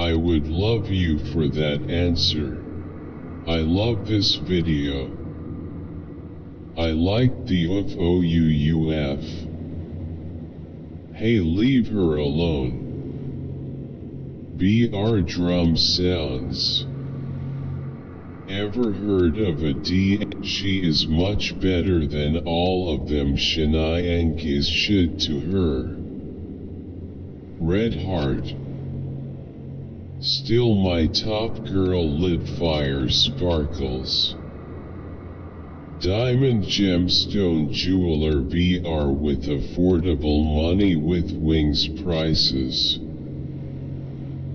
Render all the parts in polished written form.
I would love you for that answer. I love this video. I like the OUUF. Hey, leave her alone. BR drum sounds. Ever heard of a D? She is much better than all of them. Shaniang is shit to her. Red heart. Still my top girl. Lit fire sparkles. Diamond gemstone jeweler BR with affordable money with wings prices.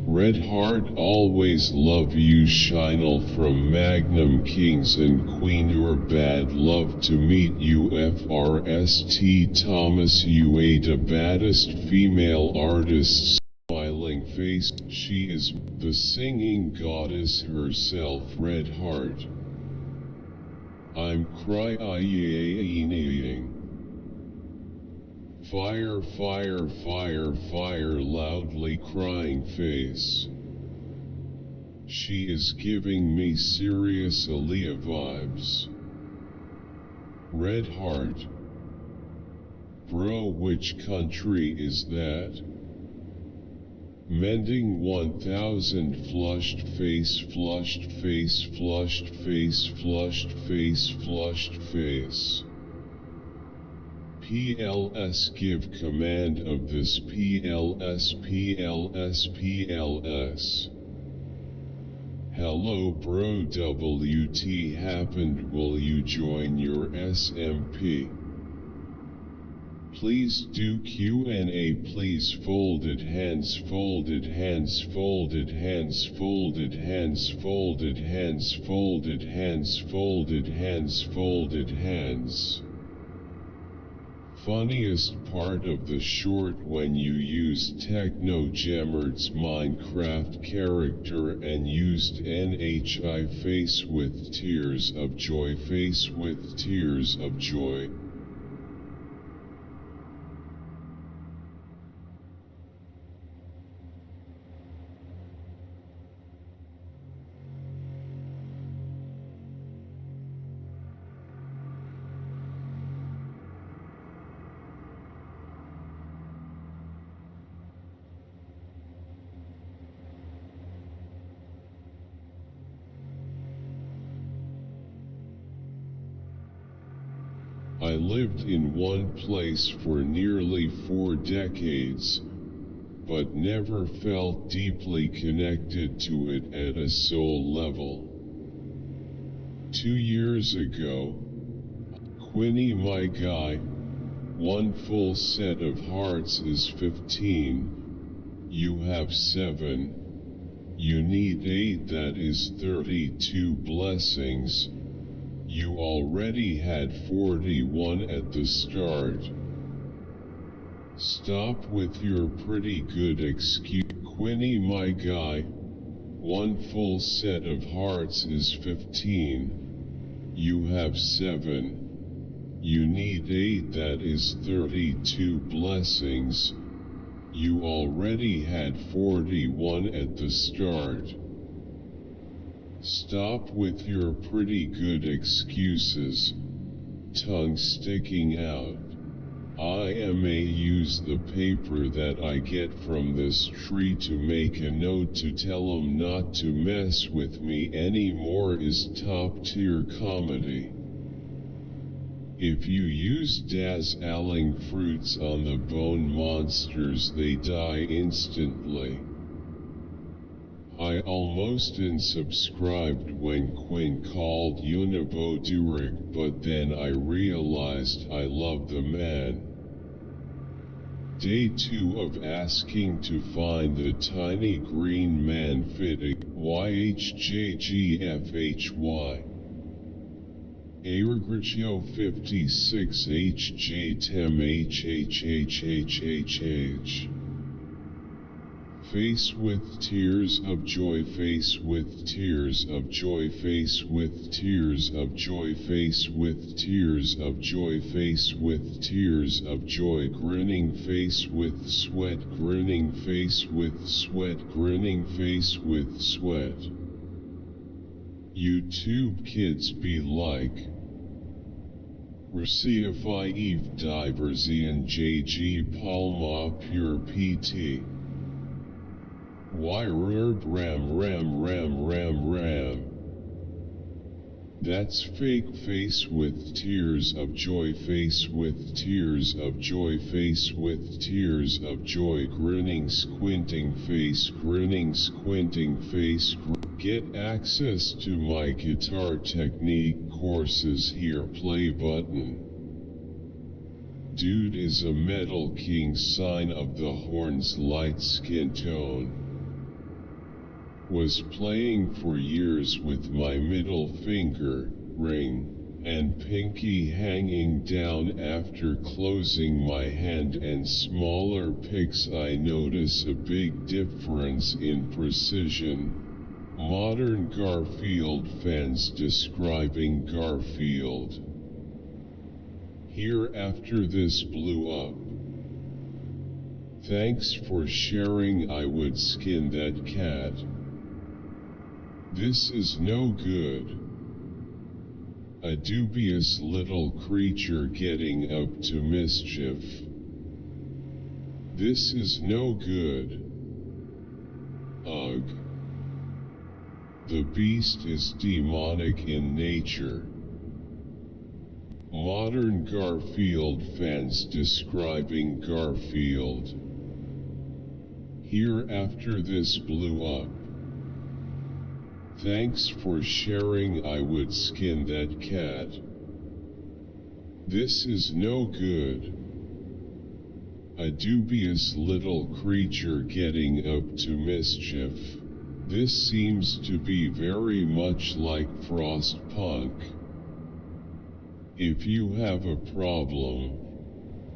Red heart always love you. Shinel from Magnum Kings and Queen. Your bad love to meet you. FRST Thomas. You a the baddest female artist. Smiling face. She is the singing goddess herself. Red heart. I'm crying. Fire, fire, fire, fire, loudly crying face. She is giving me serious Aaliyah vibes. Red heart. Bro, which country is that? Mending 1000 flushed face, flushed face, flushed face, flushed face, flushed face. PLS give command of this. PLS, PLS, PLS. Hello bro, WT happened. Will you join your SMP? Please do Q&A please. Folded hands, folded hands, folded hands, folded hands, folded hands, folded hands, folded hands, folded hands. Funniest part of the short when you used Techno Gemmert's Minecraft character and used NHI face with tears of joy, face with tears of joy. I lived in one place for nearly 4 decades, but never felt deeply connected to it at a soul level. 2 years ago, Quinny my guy, one full set of hearts is 15, you have 7, you need 8 that is 32 blessings. You already had 41 at the start. Stop with your pretty good excuse. Quinny my guy, one full set of hearts is 15. You have 7. You need 8 that is 32 blessings. You already had 41 at the start. Stop with your pretty good excuses. Tongue sticking out. I may use the paper that I get from this tree to make a note to tell 'em not to mess with me anymore. Is top tier comedy. If you use dazzling fruits on the bone monsters, they die instantly. I almost unsubscribed when Quinn called Unibo Durick, but then I realized I love the man. Day 2 of asking to find the tiny green man fitting. YHJGFHY. Agrigio 56 HJ Tem HHHHHH. Face with tears of joy, face with tears of joy, face with tears of joy, face with tears of joy, face with tears of joy, grinning face with sweat, grinning face with sweat, grinning face with sweat. YouTube kids be like Recifi Eve Diverzian JG Palma Pure PT. Why rrb ram. That's fake face with tears of joy, face with tears of joy, face with tears of joy, grinning squinting face, grinning squinting face. Get access to my guitar technique courses here, play button. Dude is a metal king, sign of the horns, light skin tone. Was playing for years with my middle finger, ring, and pinky hanging down. After closing my hand and smaller picks, I notice a big difference in precision. Modern Garfield fans describing Garfield. Here after this blew up. Thanks for sharing, I would skin that cat. This is no good. A dubious little creature getting up to mischief. This is no good. Ugh. The beast is demonic in nature. Modern Garfield fans describing Garfield. Here after this blew up. Thanks for sharing, I would skin that cat. This is no good. A dubious little creature getting up to mischief. This seems to be very much like Frostpunk. If you have a problem,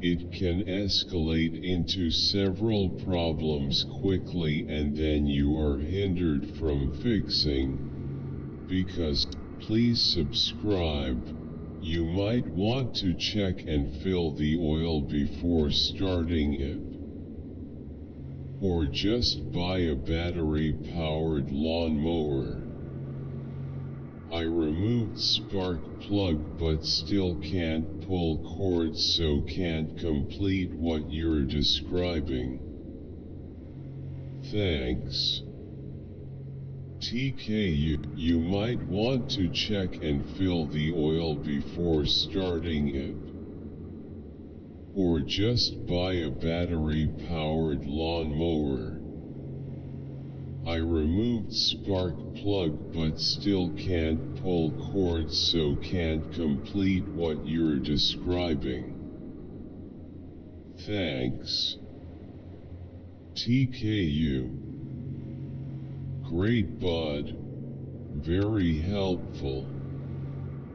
it can escalate into several problems quickly, and then you are hindered from fixing. Because, please subscribe, you might want to check and fill the oil before starting it. Or just buy a battery-powered lawnmower. I removed spark plug but still can't pull cords, so can't complete what you're describing. Thanks. TK, you might want to check and fill the oil before starting it. Or just buy a battery-powered lawnmower. I removed spark plug but still can't pull cords, so can't complete what you're describing. Thanks. TKU. Great bud. Very helpful.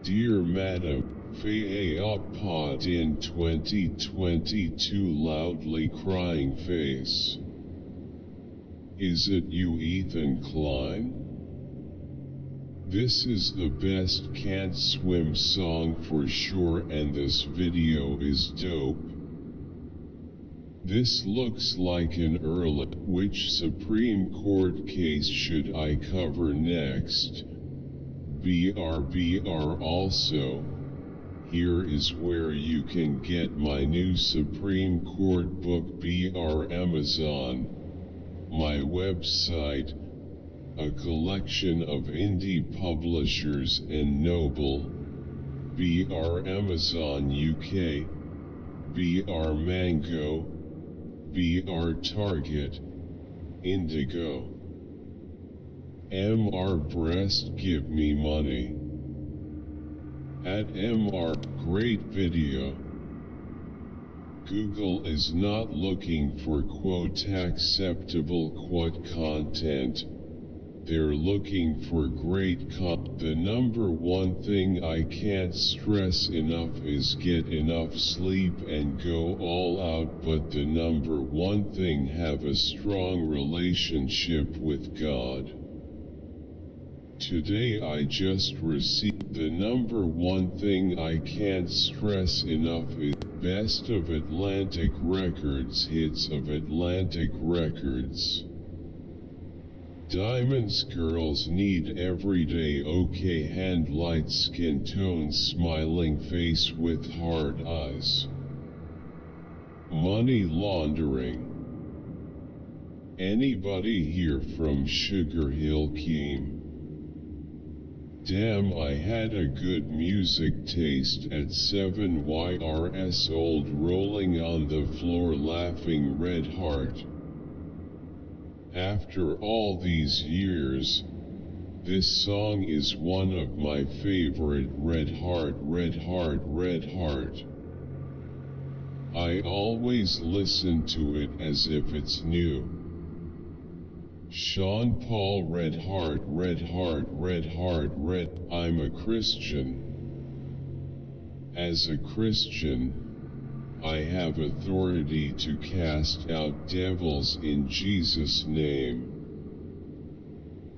Dear Madam, Pod in 2022 loudly crying face. Is it you, Ethan Klein? This is the best Can't Swim song for sure, and this video is dope. This looks like an early. Which Supreme Court case should I cover next? BR also. Here is where you can get my new Supreme Court book, BR Amazon. My website, a collection of indie publishers and Noble, BR Amazon UK, BR Mango, BR Target, Indigo. MR Breast give me money. At MR, great video. Google is not looking for quote acceptable quote content. they're looking for great The number one thing I can't stress enough is get enough sleep and go all out, but the number one thing, have a strong relationship with God. Today I just received the number one thing I can't stress enough is best of Atlantic Records, hits of Atlantic Records. Diamonds girls need everyday okay hand, light skin tone, smiling face with hard eyes. Money laundering. Anybody here from Sugar Hill Keem? Damn, I had a good music taste at 7YRS old, rolling on the floor laughing Red Heart. After all these years, this song is one of my favorite. Red Heart, Red Heart, Red Heart. I always listen to it as if it's new. Sean Paul, Red Heart, Red Heart, Red Heart, Red. I'm a Christian. As a Christian, I have authority to cast out devils in Jesus' name.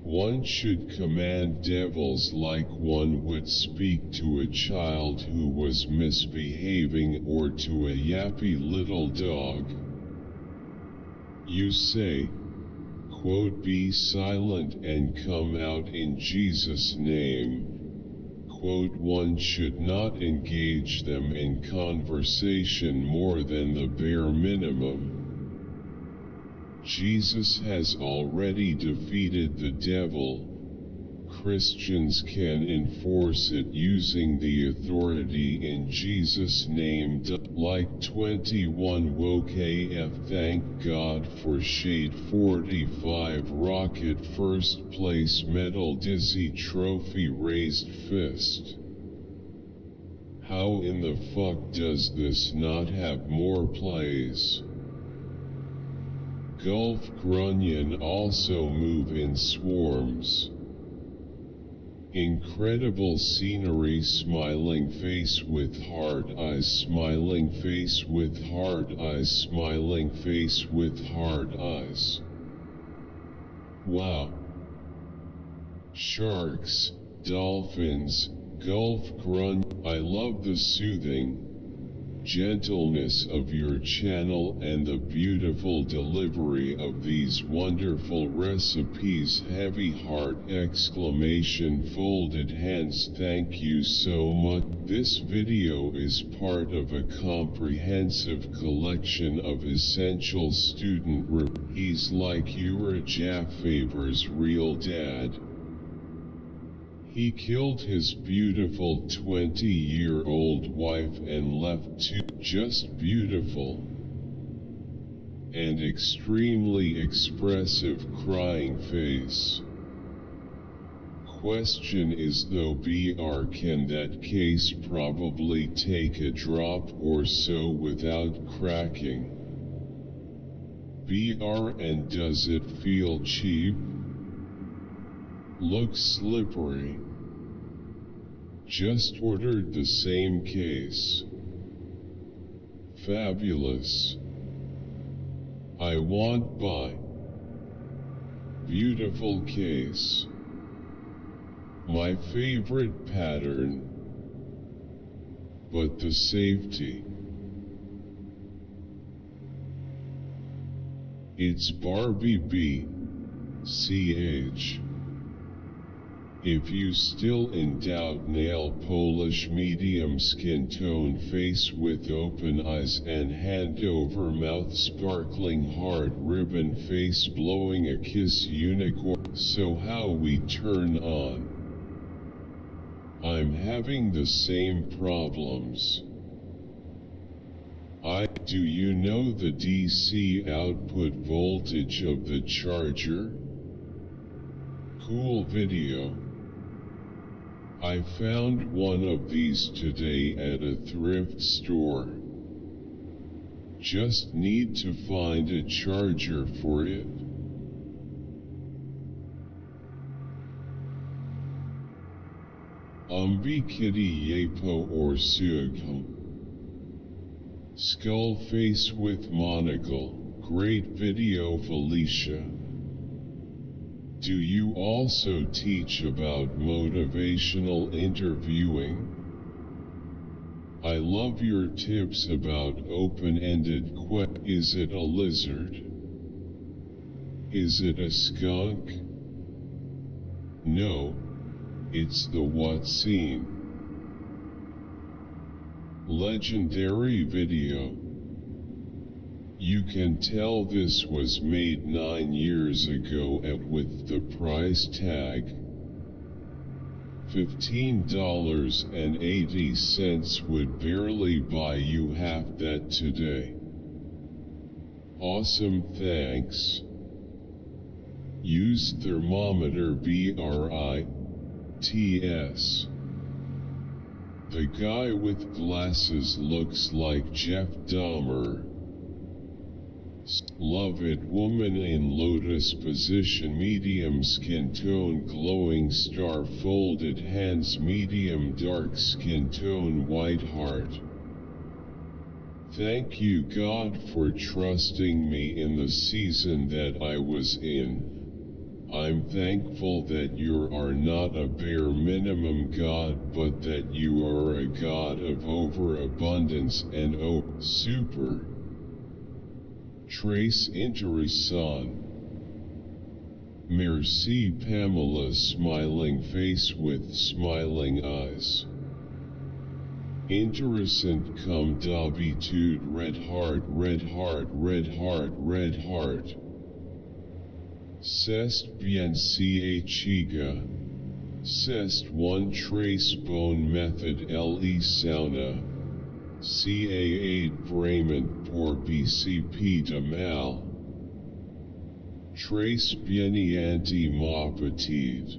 One should command devils like one would speak to a child who was misbehaving, or to a yappy little dog. You say, quote, be silent and come out in Jesus' name. Quote, one should not engage them in conversation more than the bare minimum. Jesus has already defeated the devil. Christians can enforce it using the authority in Jesus' name. Like 21 woke AF, thank God for Shade 45 rocket, first place medal, dizzy trophy, raised fist. How in the fuck does this not have more plays? Gulf Grunion also move in swarms. Incredible scenery, smiling face with hard eyes, smiling face with hard eyes, smiling face with hard eyes. Wow. Sharks, dolphins, Gulf Grunion. I love the soothing gentleness of your channel and the beautiful delivery of these wonderful recipes. Heavy heart, exclamation, folded hands. Thank you so much. This video is part of a comprehensive collection of essential student He's like Ura Jaffaver's real dad. He killed his beautiful 20-year-old wife and left two just beautiful and extremely expressive crying face. Question is though, BR, can that case probably take a drop or so without cracking? BR, and does it feel cheap? Looks slippery. Just ordered the same case. Fabulous. I want buy. Beautiful case. My favorite pattern. But the safety. It's Barbie B. CH. If you still in doubt, nail Polish medium skin tone, face with open eyes and hand over mouth, sparkling hard ribbon face, blowing a kiss, unicorn. So how we turn on? I'm having the same problems. Do you know the DC output voltage of the charger? Cool video. I found one of these today at a thrift store. Just need to find a charger for it. Kitty Yapo or Sugo. Skull face with monocle, great video Felicia. Do you also teach about motivational interviewing? I love your tips about open-ended questions. Is it a lizard? Is it a skunk? No, it's the what scene. Legendary video. You can tell this was made 9 years ago with the price tag $15.80 would barely buy you half that today. Awesome, thanks. Use thermometer BRITS. The guy with glasses looks like Jeff Dahmer. Love it. Woman in lotus position, medium skin tone, glowing star, folded hands, medium dark skin tone, white heart. Thank you God for trusting me in the season that I was in. I'm thankful that you are not a bare minimum God, but that you are a God of overabundance and super. Trace interessant. Merci Pamela, smiling face with smiling eyes. Interessant comme d'habitude, red heart, red heart, red heart, red heart. C'est bien chiga. C'est one trace bone method le sauna. CA8 Bremen pour BCP de mal. Trace bien anti ma petite.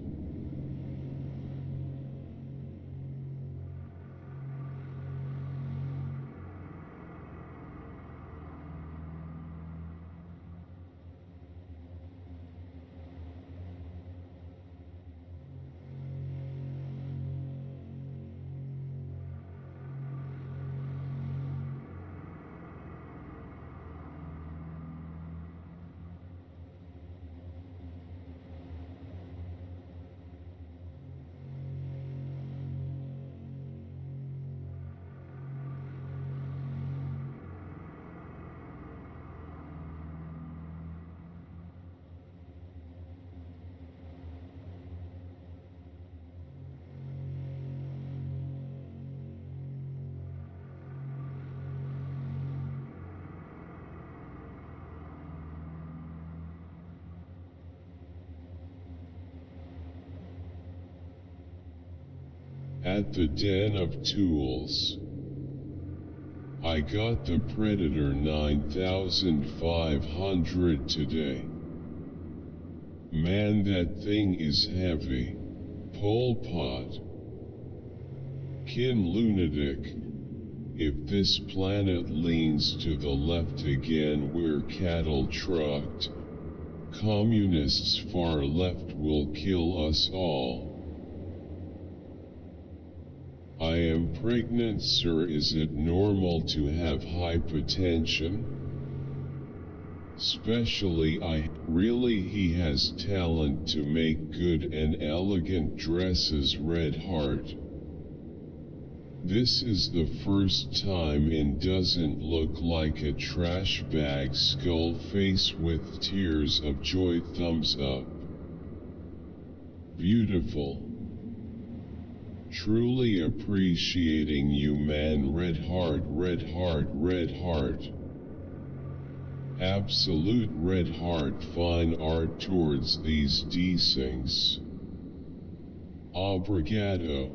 At the Den of Tools. I got the Predator 9500 today. Man, that thing is heavy. Pol Pot. Kin lunatic. If this planet leans to the left again, we're cattle trucked. Communists far left will kill us all. I am pregnant, sir. Is it normal to have hypertension? Especially really, he has talent to make good and elegant dresses, red heart. This is the first time and doesn't look like a trash bag, skull face with tears of joy, thumbs up. Beautiful. Truly appreciating you, man, red heart, red heart, red heart. Absolute red heart, fine art towards these desings. Obrigado.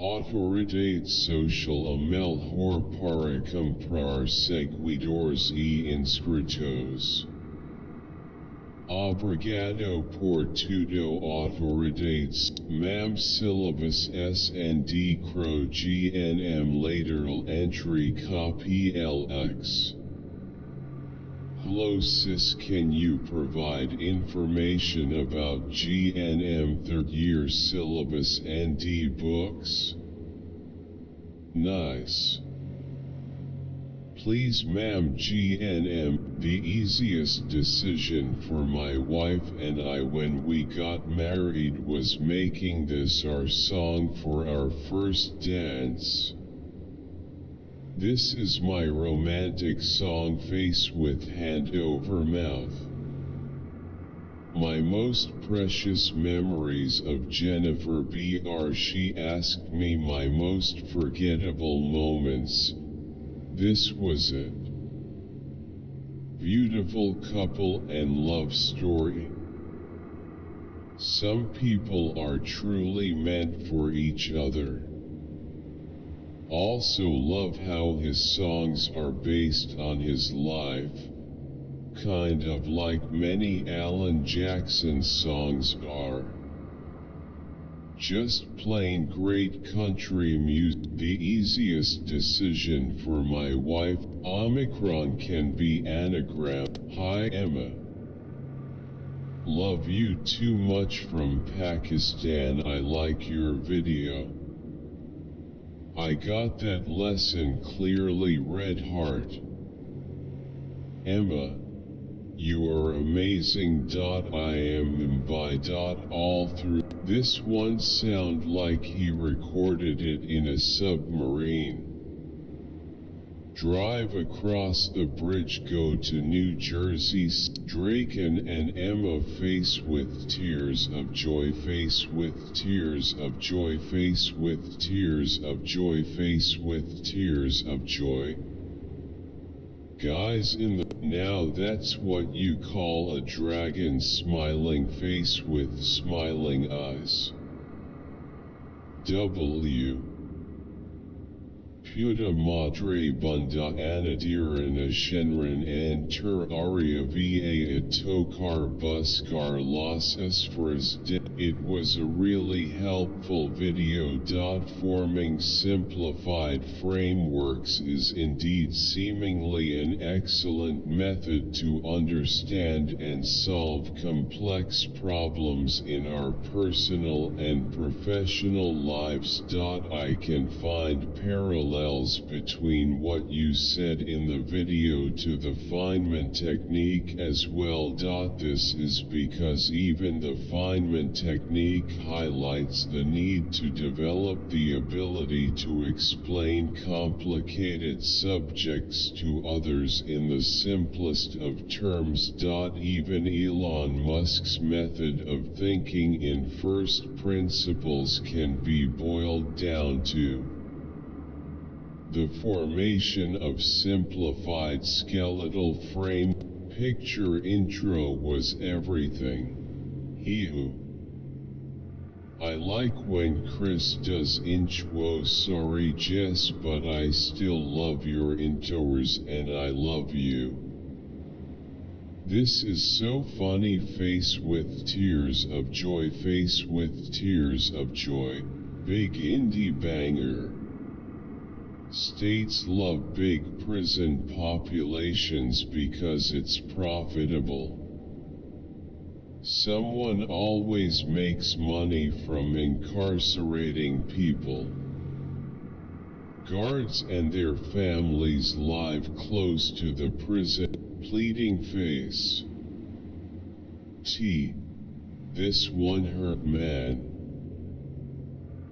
Autoridade social a melhor para comprar seguidores e inscritos. Obrigado por tudo, autoridades. Mam syllabus SND Crow GNM lateral entry copy LX. Hello sis, can you provide information about GNM third year syllabus and e-books? Nice. Please ma'am, GNM, the easiest decision for my wife and I when we got married was making this our song for our first dance. This is my romantic song, face with hand over mouth. My most precious memories of Jennifer BR. She asked me my most forgettable moments. This was it. Beautiful couple and love story. Some people are truly meant for each other. Also love how his songs are based on his life, kind of like many Alan Jackson songs are. Just plain great country music. The easiest decision for my wife. Omicron can be anagram. Hi Emma. Love you too much from Pakistan. I like your video. I got that lesson clearly, red heart. Emma, you are amazing. I am by all through. This one sound like he recorded it in a submarine. Drive across the bridge, go to New Jersey. Draken and Emma, face with tears of joy, face with tears of joy, face with tears of joy, face with tears of joy. Guys in the now that's what you call a dragon, smiling face with smiling eyes. W. Puta madre bunda anadirana shenran and tur aria va tokar buskar las esfras. It was a really helpful video. Forming simplified frameworks is indeed seemingly an excellent method to understand and solve complex problems in our personal and professional lives. I can find parallels between what you said in the video to the Feynman technique as well. This is because even the Feynman technique highlights the need to develop the ability to explain complicated subjects to others in the simplest of terms. Even Elon Musk's method of thinking in first principles can be boiled down to the formation of simplified skeletal frame. Picture intro was everything. I like when Chris does whoa, sorry Jess, but I still love your intros and I love you. This is so funny, face with tears of joy, face with tears of joy. Big indie banger. States love big prison populations because it's profitable. Someone always makes money from incarcerating people. Guards and their families live close to the prison. Pleading face. This one hurt, man.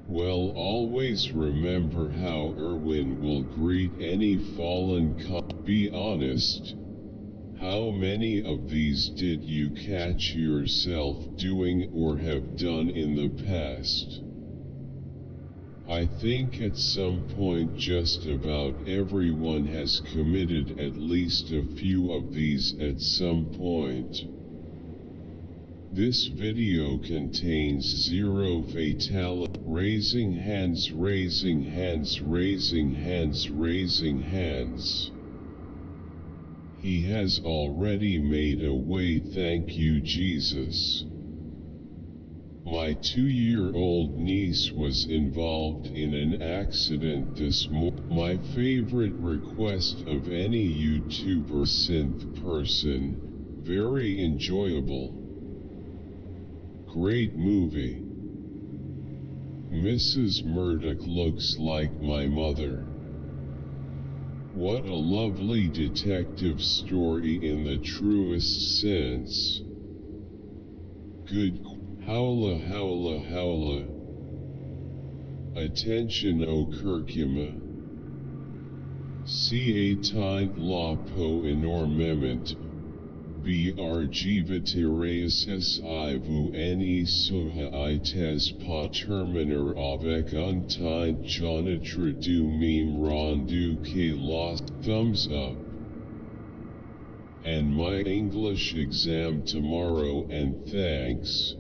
Well, always remember how Erwin will greet any fallen cop. Be honest. How many of these did you catch yourself doing or have done in the past? I think at some point just about everyone has committed at least a few of these at some point. This video contains 0 fatality. Raising hands, raising hands, raising hands, raising hands. He has already made a way, thank you Jesus. My 2-year-old niece was involved in an accident this morning. My favorite request of any YouTuber synth person. Very enjoyable. Great movie. Mrs. Murdoch looks like my mother. What a lovely detective story in the truest sense. Good. Howla howla howla. Attention o curcuma. Ca tint la po enormement. Brg viteraeus ivu ne soha ites pa terminer avec un tint jonatra du meme rendu que la thumbs up. And my English exam tomorrow, and thanks.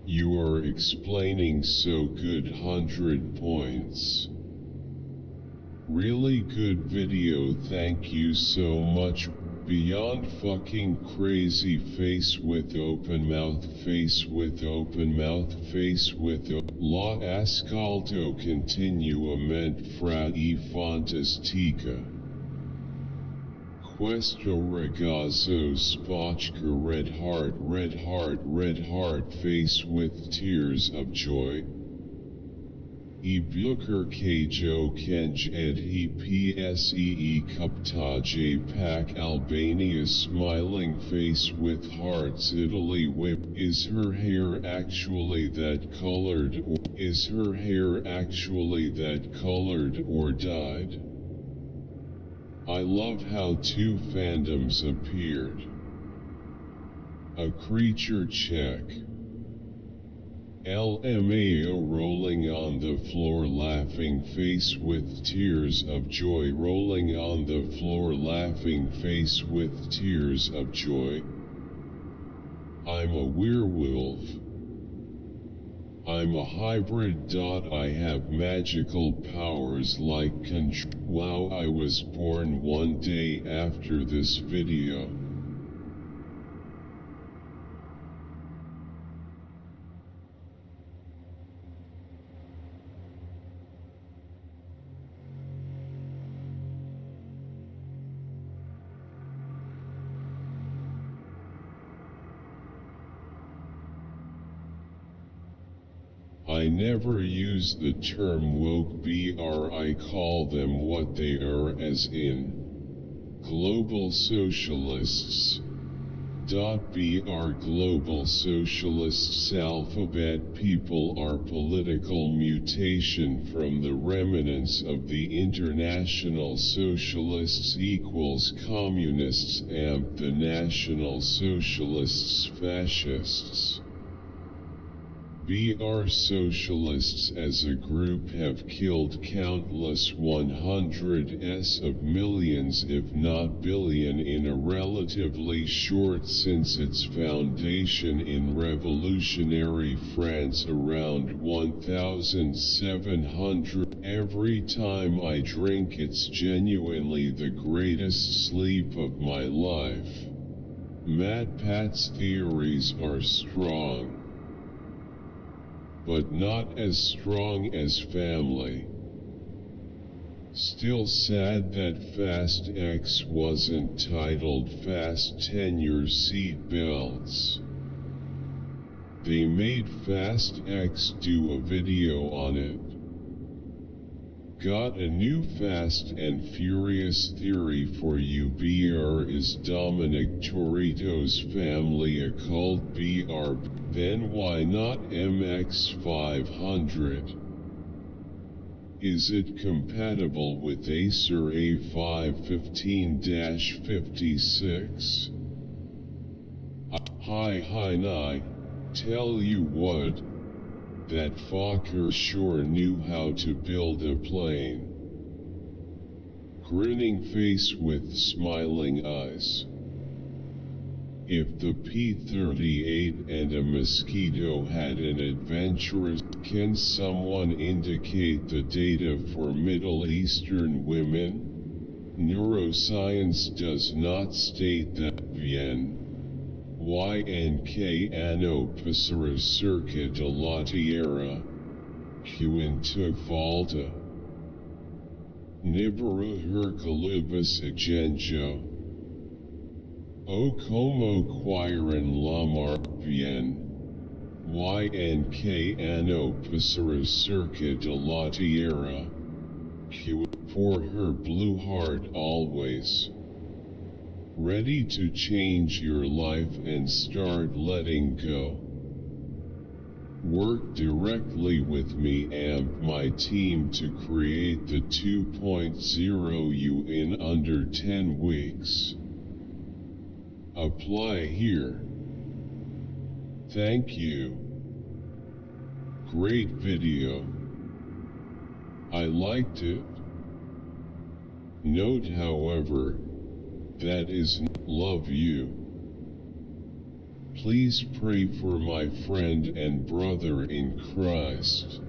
You are explaining so good, 100 points. Really good video, thank you so much. Beyond fucking crazy, face with open mouth, face with open mouth, face with la ascolto continuamente fra I fantastica. Questo ragazzo spacca red heart, face with tears of joy. I buker jo kenj ed he psee kuptaje pak Albania, smiling face with hearts, Italy whip. Is her hair actually that colored, or is her hair actually that colored or dyed? I love how two fandoms appeared. A creature check. LMAO rolling on the floor, laughing face with tears of joy, rolling on the floor, laughing face with tears of joy. I'm a werewolf. I'm a hybrid. I have magical powers like control. Wow, I was born one day after this video. I never use the term woke, I call them what they are, as in global socialists. Global socialists alphabet people are political mutation from the remnants of the International Socialists equals communists amp the National Socialists fascists. Socialists as a group have killed countless hundreds of millions if not billion in a relatively short since its foundation in revolutionary France around 1700. Every time I drink it's genuinely the greatest sleep of my life. Matt Pat's theories are strong, but not as strong as family. Still sad that Fast X wasn't titled Fasten Your Seat Belts. They made Fast X do a video on it. Got a new Fast and Furious theory for you. Is Dominic Toretto's family a cult? Then why not MX500? Is it compatible with Acer A515-56? Hi, tell you what, that fucker sure knew how to build a plane. Grinning face with smiling eyes. If the P-38 and a mosquito had an adventurous, can someone indicate the data for Middle Eastern women? Neuroscience does not state that. Bien. YNK ano pasara circa de la tierra, quinta volta. Nibara Herculibus agenjo. O como quiren la mar bien. YNK ano pasara circa de la tierra. Q for her blue heart always. Ready to change your life and start letting go. Work directly with me and my team to create the 2.0 you in under 10 weeks. Apply here. Thank you. Great video. I liked it. Note, however, that is love you. Please pray for my friend and brother in Christ.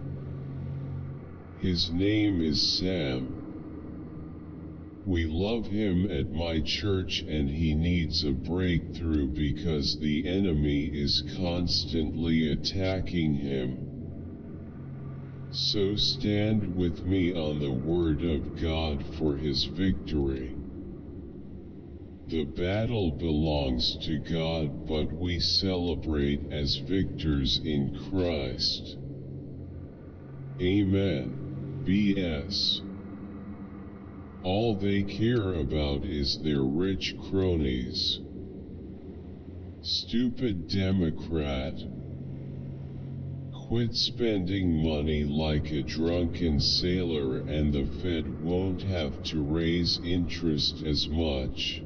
His name is Sam. We love him at my church and he needs a breakthrough because the enemy is constantly attacking him. So stand with me on the word of God for his victory. The battle belongs to God, but we celebrate as victors in Christ. Amen. B.S. All they care about is their rich cronies. Stupid Democrat. Quit spending money like a drunken sailor and the Fed won't have to raise interest as much.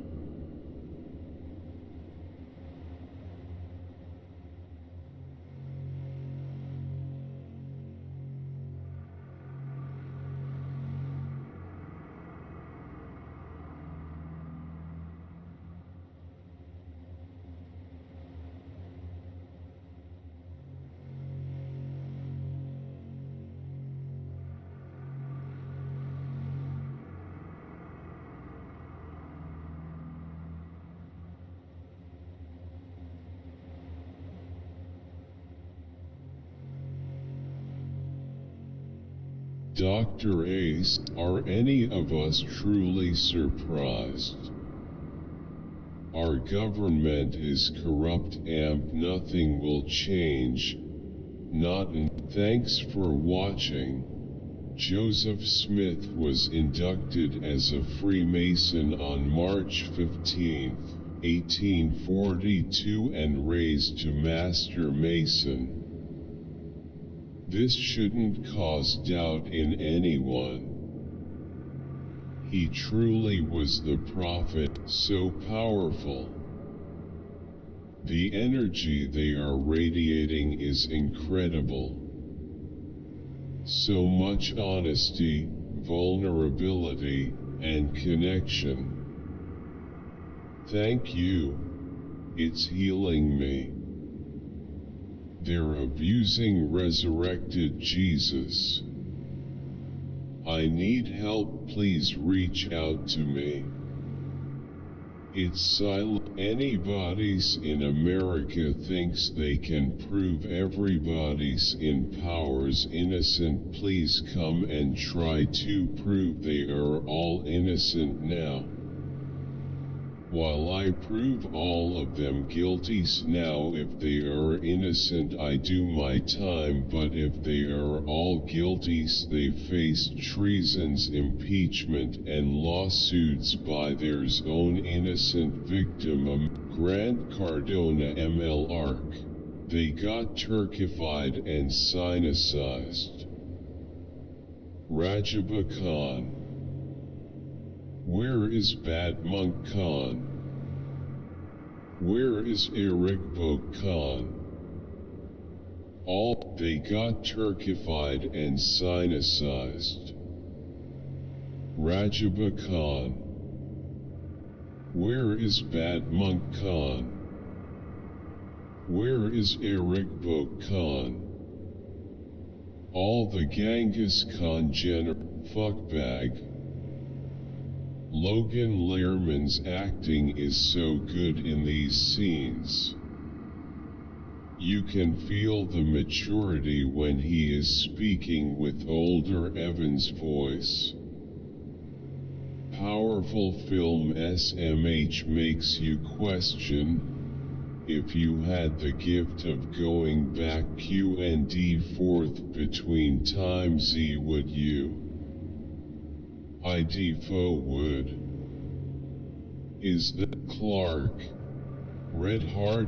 Dr. Ace, are any of us truly surprised? Our government is corrupt and nothing will change. Not in. Thanks for watching. Joseph Smith was inducted as a Freemason on March 15, 1842 and raised to Master Mason. This shouldn't cause doubt in anyone. He truly was the prophet, so powerful. The energy they are radiating is incredible. So much honesty, vulnerability, and connection. Thank you. It's healing me. They're abusing resurrected Jesus. I need help, please reach out to me. It's silent. Anybody's in America thinks they can prove everybody's in power's innocent. Please come and try to prove they are all innocent now. While I prove all of them guilty now, if they are innocent I do my time, but if they are all guilty they face treasons, impeachment and lawsuits by their own innocent victim, Grant Cardona ML Arc. They got Turkified and sinicized. Rajaba Khan. Where is Bad Monk Khan? Where is Eric Bo Khan? All they got Turkified and sinicized. Rajaba Khan. Where is Bad Monk Khan? Where is Eric Bo Khan? All the Genghis Khan Jenner fuckbag. Logan Lerman's acting is so good in these scenes. You can feel the maturity when he is speaking with older Evan's voice. Powerful film SMH makes you question, if you had the gift of going back Q&D forth between time Z, would you? I default would. Is that Clark? Red heart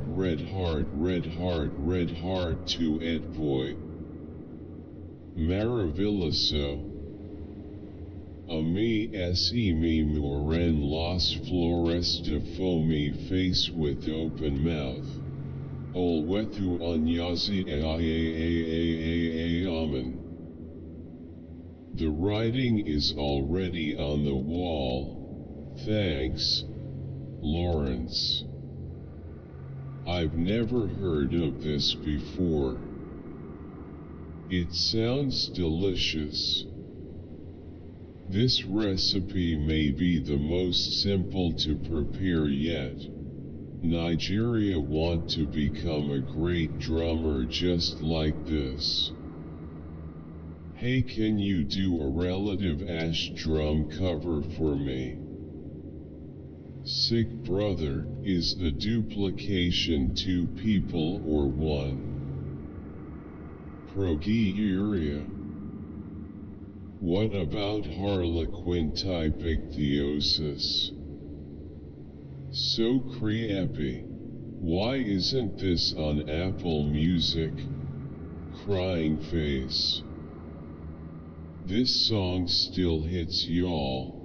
to et void. Maravilloso. A mi se mi moren las flores de foamy face with open mouth. Olwethu anyazi amen. The writing is already on the wall. Thanks, Lawrence. I've never heard of this before. It sounds delicious. This recipe may be the most simple to prepare yet. Nigeria want to become a great drummer just like this. Hey, can you do a relative Ash drum cover for me? Sick brother, is the duplication 2 people or 1? Progeuria. What about Harlequin type ichthyosis? So creepy. Why isn't this on Apple Music? Crying face. This song still hits y'all.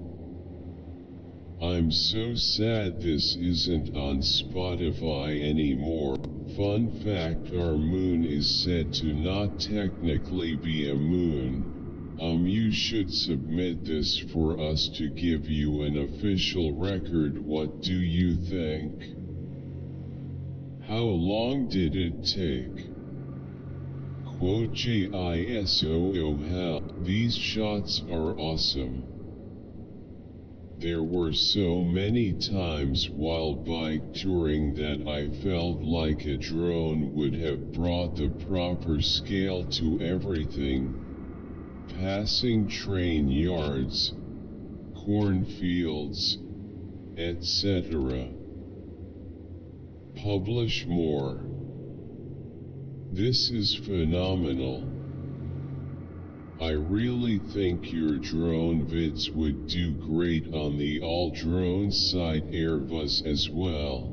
I'm so sad this isn't on Spotify anymore. Fun fact, our moon is said to not technically be a moon. You should submit this for us to give you an official record. What do you think? How long did it take? Quote JISOO how. These shots are awesome. There were so many times while bike touring that I felt like a drone would have brought the proper scale to everything. Passing train yards, cornfields, etc. Publish more. This is phenomenal. I really think your drone vids would do great on the all drone site Airbus as well.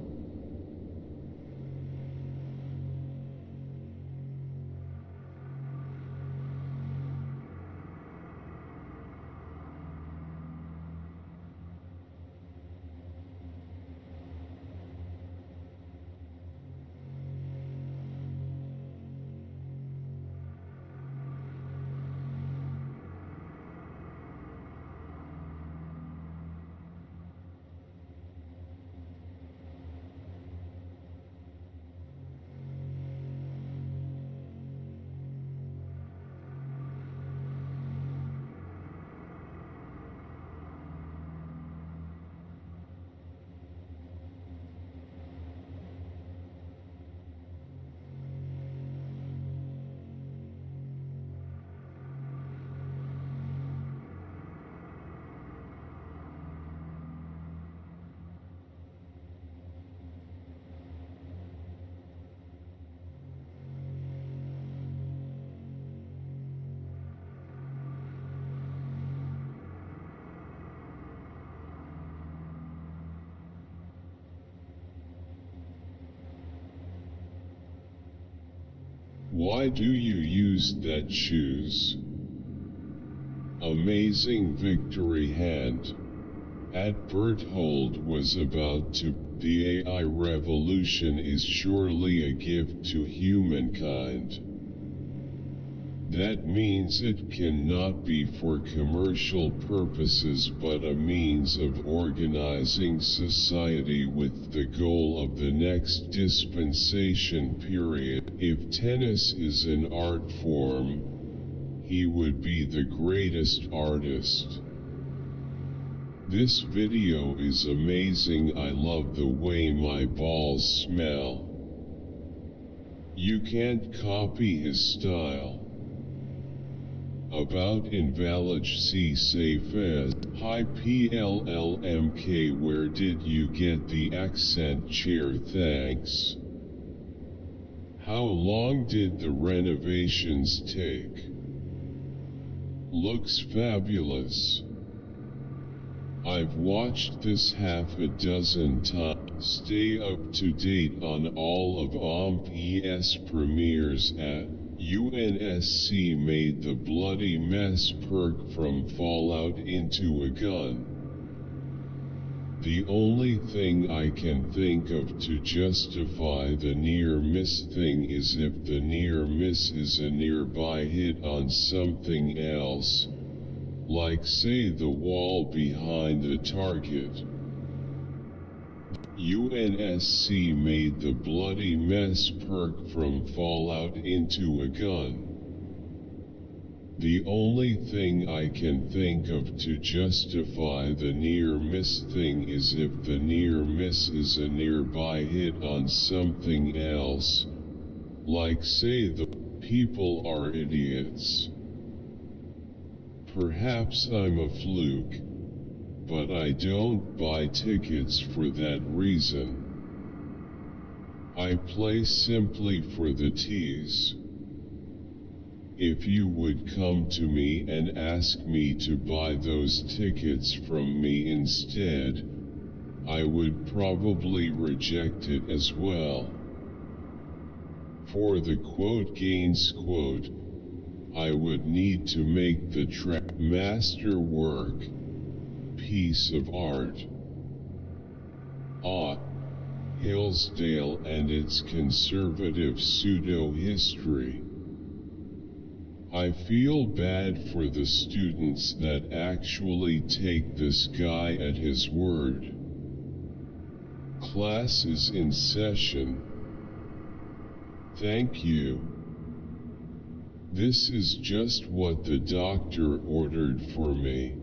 Why do you use that shoes? Amazing victory hand. At Berthold was about to. The AI revolution is surely a gift to humankind. That means it cannot be for commercial purposes but a means of organizing society with the goal of the next dispensation period. If tennis is an art form, he would be the greatest artist. This video is amazing. I love the way my balls smell. You can't copy his style. About invalid C safe as hi PLLMK, where did you get the accent chair? Thanks. How long did the renovations take? Looks fabulous. I've watched this half a dozen times. Stay up to date on all of OMP-ES premieres at UNSC. Made the bloody mess perk from Fallout into a gun. The only thing I can think of to justify the near miss thing is if the near miss is a nearby hit on something else, like say the wall behind the target. UNSC made the bloody mess perk from Fallout into a gun. The only thing I can think of to justify the near miss thing is if the near miss is a nearby hit on something else, like say the people are idiots. Perhaps I'm a fluke, but I don't buy tickets for that reason. I play simply for the tease. If you would come to me and ask me to buy those tickets from me instead, I would probably reject it as well. For the quote gains quote, I would need to make the masterwork, piece of art. Hillsdale and its conservative pseudo-history. I feel bad for the students that actually take this guy at his word. Class is in session. Thank you. This is just what the doctor ordered for me.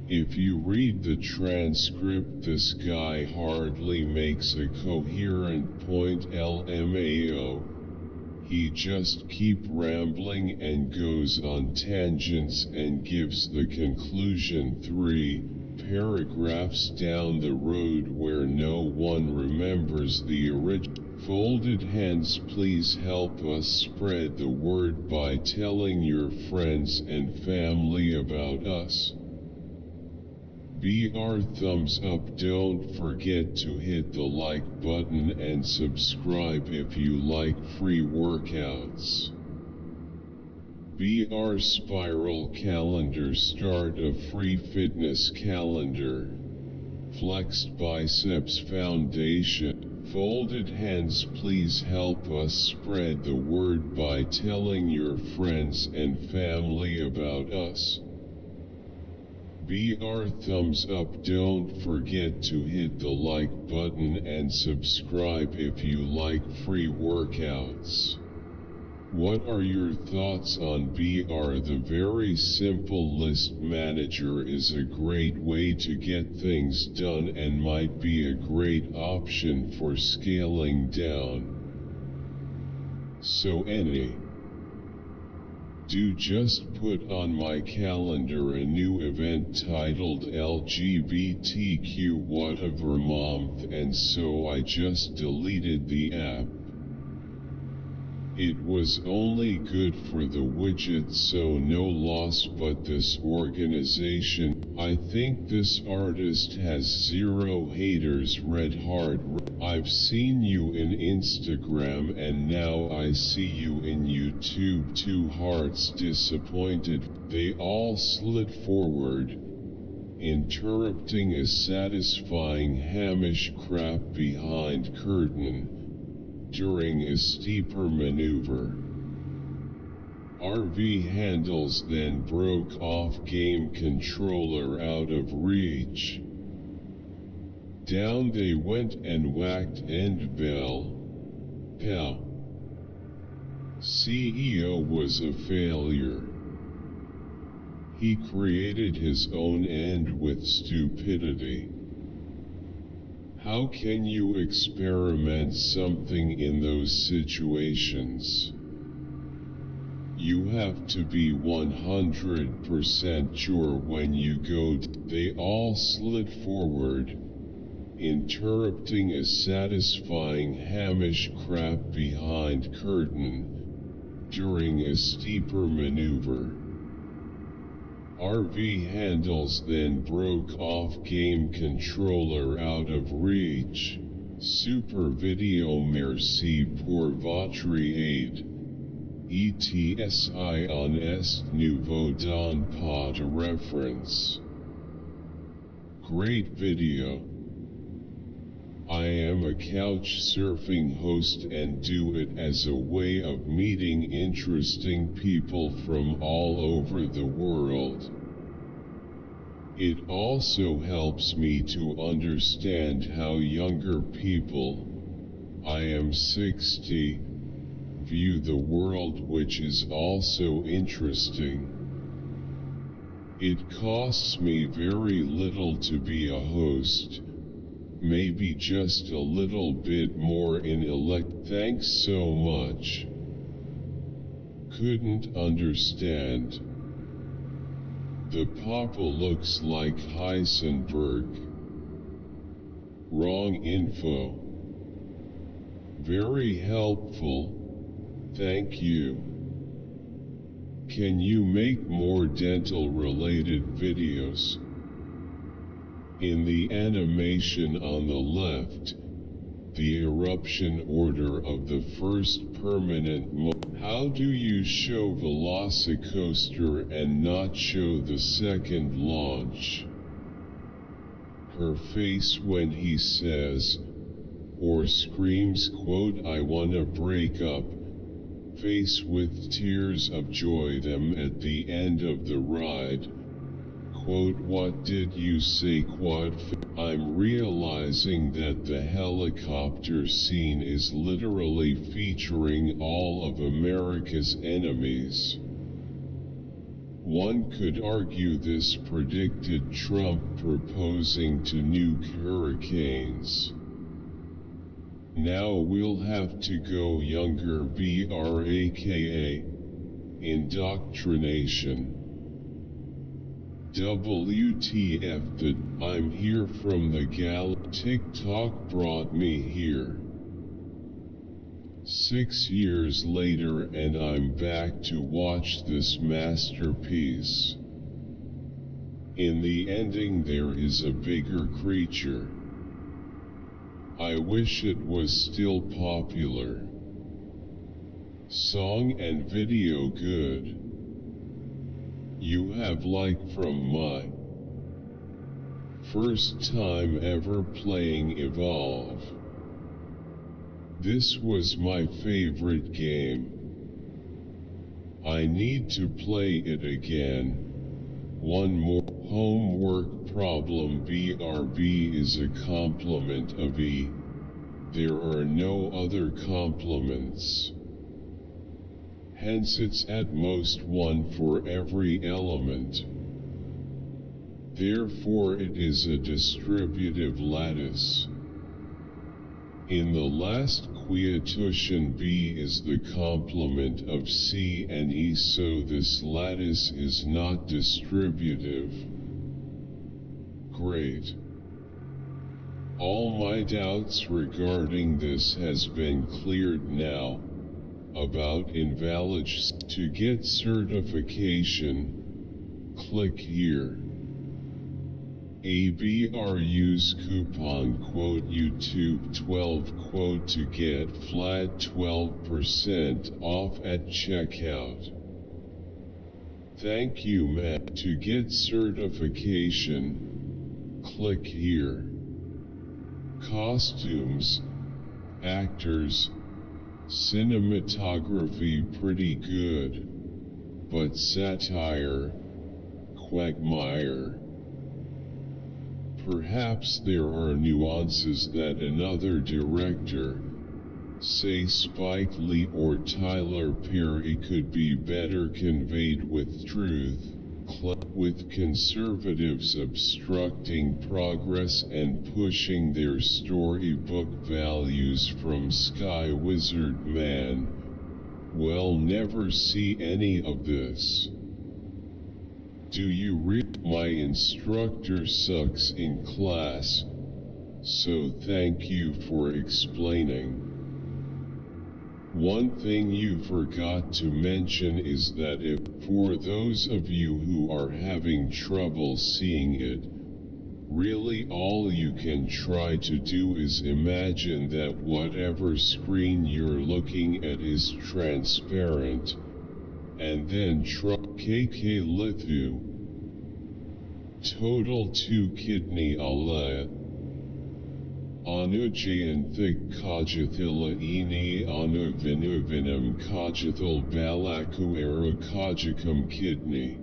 If you read the transcript, this guy hardly makes a coherent point. LMAO. He just keep rambling and goes on tangents and gives the conclusion 3 paragraphs down the road where no one remembers the original. Folded hands, please help us spread the word by telling your friends and family about us. BR thumbs up. Don't forget to hit the like button and subscribe if you like free workouts. BR Spiral Calendar, start a free fitness calendar. Flexed Biceps Foundation. Folded hands, please help us spread the word by telling your friends and family about us. BR thumbs up. Don't forget to hit the like button and subscribe if you like free workouts. What are your thoughts on BR? The very simple list manager is a great way to get things done and might be a great option for scaling down. So do just put on my calendar a new event titled LGBTQ whatever month, and so I just deleted the app. It was only good for the widget, so no loss, but this organization, I think this artist has 0 haters. Red Heart, I've seen you in Instagram and now I see you in YouTube. 2 hearts. Disappointed. They all slid forward, interrupting a satisfying Hamish crap behind curtain during a steeper maneuver. RV handles, then broke off game controller out of reach. Down they went and whacked end bell. Pow. CEO was a failure. He created his own end with stupidity. How can you experiment something in those situations? You have to be 100% sure when you go. They all slid forward, interrupting a satisfying Hamish crap behind curtain during a steeper maneuver. RV handles then broke off game controller out of reach. Super video merci pour votre aide. ETSI on est nouveau dans pas de reference. Great video. I am a couch surfing host and do it as a way of meeting interesting people from all over the world. It also helps me to understand how younger people, I am 60, view the world, which is also interesting. It costs me very little to be a host. Maybe just a little bit more in Thanks so much. Couldn't understand. The papa looks like Heisenberg. Wrong info. Very helpful. Thank you. Can you make more dental related videos? In the animation on the left, the eruption order of the first permanent How do you show Velocicoaster and not show the second launch? Her face when he says, or screams quote I wanna break up, face with tears of joy them at the end of the ride. Quote, what did you say quad? I'm realizing that the helicopter scene is literally featuring all of America's enemies. One could argue this predicted Trump proposing to nuke hurricanes. Now we'll have to go younger BRAKA. Indoctrination. WTF I'm here from the TikTok brought me here. 6 years later and I'm back to watch this masterpiece. In the ending there is a bigger creature. I wish it was still popular. Song and video good. You have like from my first time ever playing Evolve. This was my favorite game. I need to play it again. One more homework problem. BRB is a complement of E. There are no other complements. Hence it's at most one for every element. Therefore it is a distributive lattice. In the last quotation B is the complement of C and E, so this lattice is not distributive. Great. All my doubts regarding this has been cleared now. About invalid. To get certification, click here. ABR use coupon quote YouTube 12 quote to get flat 12% off at checkout. Thank you Matt. To get certification, click here. Costumes, actors, cinematography pretty good, but satire, quagmire. Perhaps there are nuances that another director, say Spike Lee or Tyler Perry, could be better conveyed with truth. with conservatives obstructing progress and pushing their storybook values from Sky Wizard Man. We'll never see any of this. Do you read? My instructor sucks in class, so thank you for explaining. One thing you forgot to mention is that if, for those of you who are having trouble seeing it, really all you can try to do is imagine that whatever screen you're looking at is transparent, and then try KK Lithu. Total 2 kidney ala. Anujayan thik kajithila ini anu vinuvinam kajithil balaku era kajikam kidney.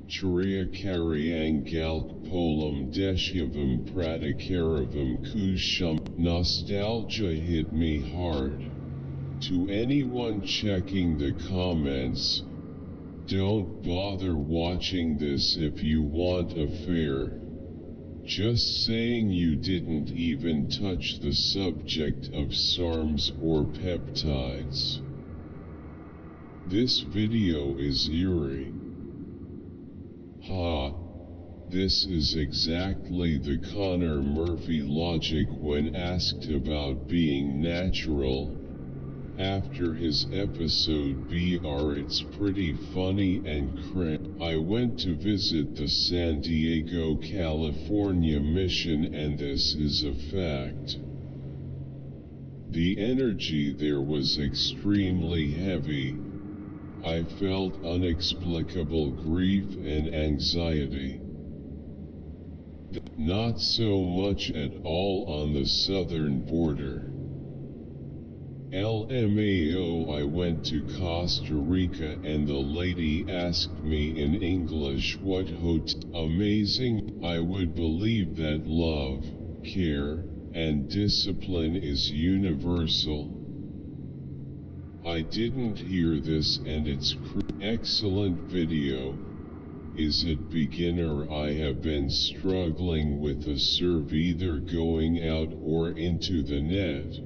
Chariya karyang galk polam deshivam pradikaravam kusham. Nostalgia hit me hard. To anyone checking the comments, don't bother watching this if you want a fair. Just saying you didn't even touch the subject of SARMs or peptides. This video is eerie. Ha! This is exactly the Connor Murphy logic when asked about being natural. After his episode BR, it's pretty funny and cringe. I went to visit the San Diego, California mission, and this is a fact. The energy there was extremely heavy. I felt unexplicable grief and anxiety. Not so much at all on the southern border. LMAO, I went to Costa Rica and the lady asked me in English what hotel. Amazing. I would believe that love, care, and discipline is universal. I didn't hear this, and it's excellent video. Is it beginner? I have been struggling with the serve either going out or into the net.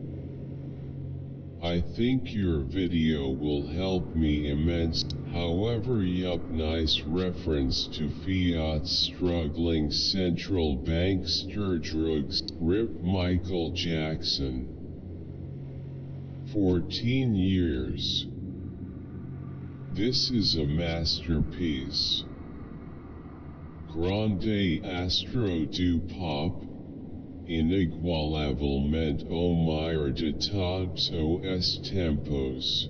I think your video will help me immensely. However, yup, nice reference to Fiat's struggling central bankster drugs. Rip Michael Jackson. 14 years. This is a masterpiece. Grande Astro du Pop. Inigualablemente o maior de todos os tempos.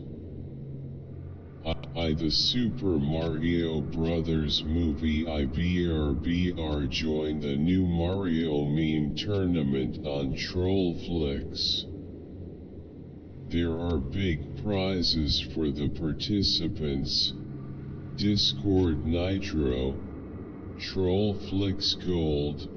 The Super Mario Brothers movie IBRBR joined the new Mario meme tournament on Trollflix. There are big prizes for the participants. Discord Nitro, Trollflix Gold,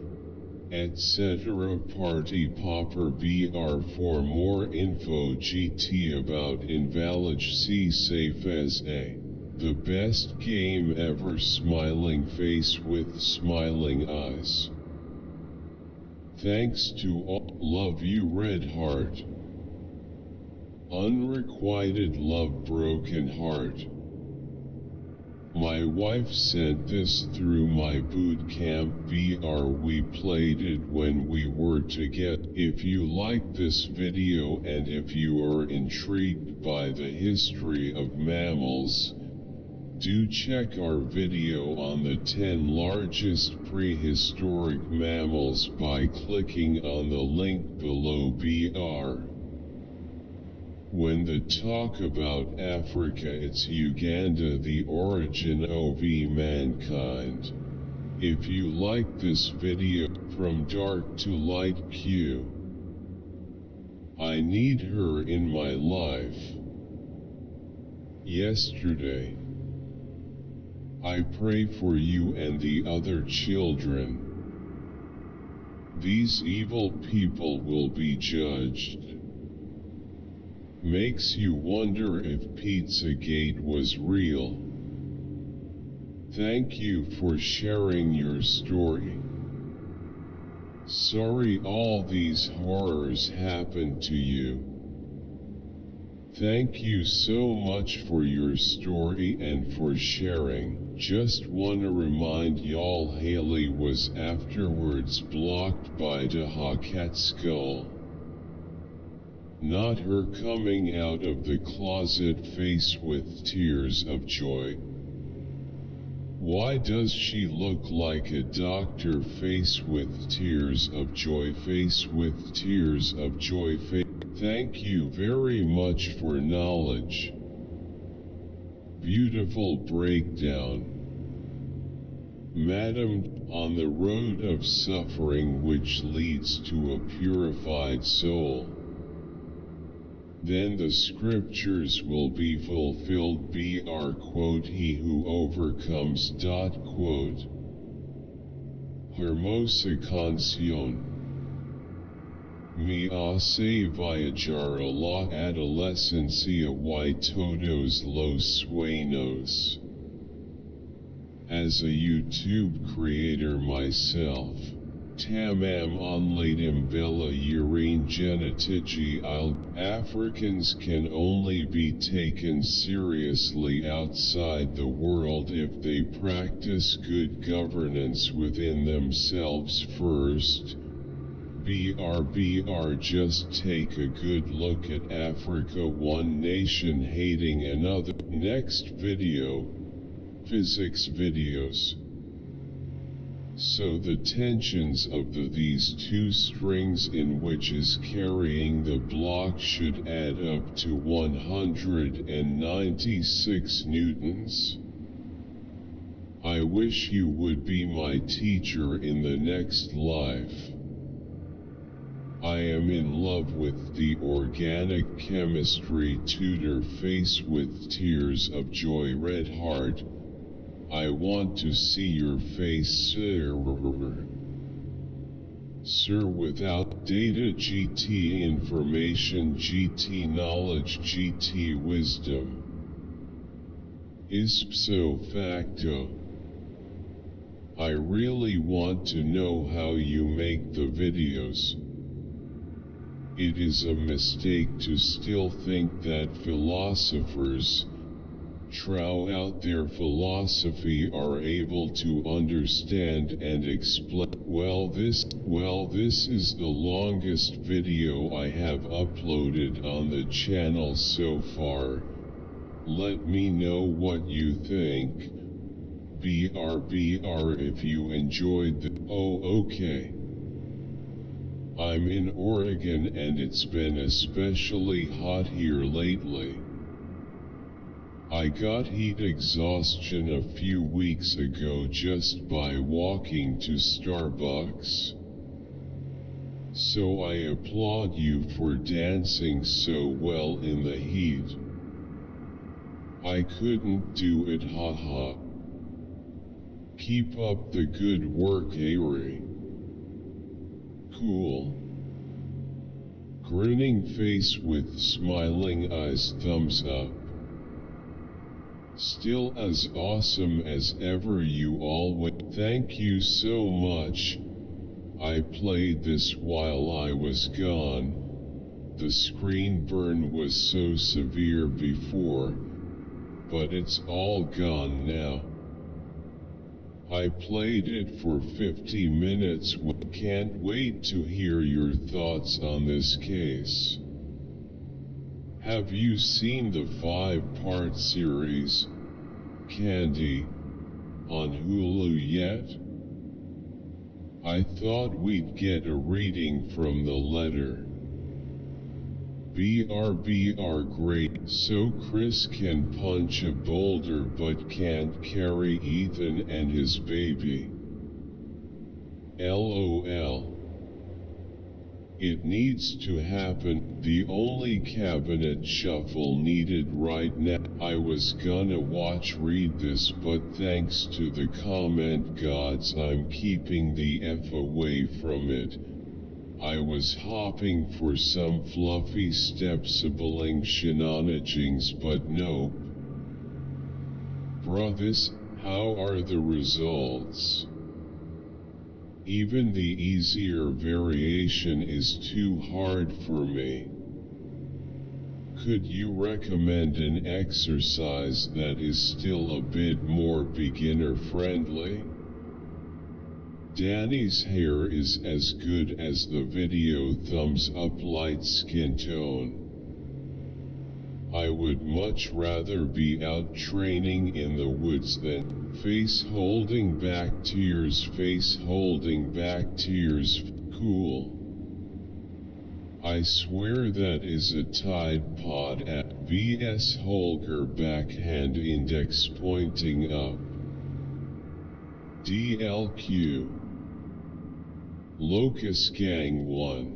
etc. Party Popper BR. For more info GT about Invalid C safe as a. The best game ever. Smiling face with smiling eyes. Thanks to all. Love you Red Heart. Unrequited love broken heart. My wife sent this through my boot camp BR. We played it when we were together. If you like this video and if you are intrigued by the history of mammals, do check our video on the 10 largest prehistoric mammals by clicking on the link below BR. When the talk about Africa, it's Uganda, the origin of mankind. If you like this video, from dark to light Q, I need her in my life. Yesterday, I pray for you and the other children. These evil people will be judged. Makes you wonder if Pizzagate was real. Thank you for sharing your story. Sorry all these horrors happened to you. Thank you so much for your story and for sharing. Just wanna remind y'all Haley was afterwards blocked by the Hawkette Skull. Not her coming out of the closet face with tears of joy. Why does she look like a doctor face with tears of joy face with tears of joy face? Thank you very much for knowledge. Beautiful breakdown. Madam, on the road of suffering which leads to a purified soul, then the scriptures will be fulfilled. He who overcomes. Hermosa canción. Me hace viajar a la adolescencia y todos los sueños. As a YouTube creator myself, tamam onladim bella urine genetigi Africans can only be taken seriously outside the world if they practice good governance within themselves first. Just take a good look at Africa, one nation hating another. Next video. Physics videos. So the tensions of these two strings in which is carrying the block should add up to 196 newtons. I wish you would be my teacher in the next life. I am in love with the organic chemistry tutor face with tears of joy red heart. I want to see your face, sir. Sir, without data, GT information, GT knowledge, GT wisdom. Ipso facto. I really want to know how you make the videos. It is a mistake to still think that philosophers, throughout their philosophy, are able to understand and explain. Well, this is the longest video I have uploaded on the channel so far. Let me know what you think. BR if you enjoyed the— oh, okay. I'm in Oregon and it's been especially hot here lately. I got heat exhaustion a few weeks ago just by walking to Starbucks. So I applaud you for dancing so well in the heat. I couldn't do it, haha. Keep up the good work, Ari. Cool. Grinning face with smiling eyes, thumbs up. Still as awesome as ever, you always. Thank you so much. I played this while I was gone. The screen burn was so severe before, but it's all gone now. I played it for 50 minutes. Can't wait to hear your thoughts on this case. Have you seen the 5-part series, Candy, on Hulu yet? I thought we'd get a reading from the letter. BR great, so Chris can punch a boulder but can't carry Ethan and his baby. LOL. It needs to happen. The only cabinet shuffle needed right now. I was gonna read this, but thanks to the comment gods I'm keeping the F away from it. I was hopping for some fluffy step-sibling shenanigans, but nope. Bruh, this How are the results? Even the easier variation is too hard for me. Could you recommend an exercise that is still a bit more beginner-friendly? Danny's hair is as good as the video. Thumbs up. Light skin tone. I would much rather be out training in the woods than face holding back tears. Face holding back tears. Cool. I swear that is a Tide Pod at vs Holger. Backhand index pointing up. DLQ. Locust Gang 1.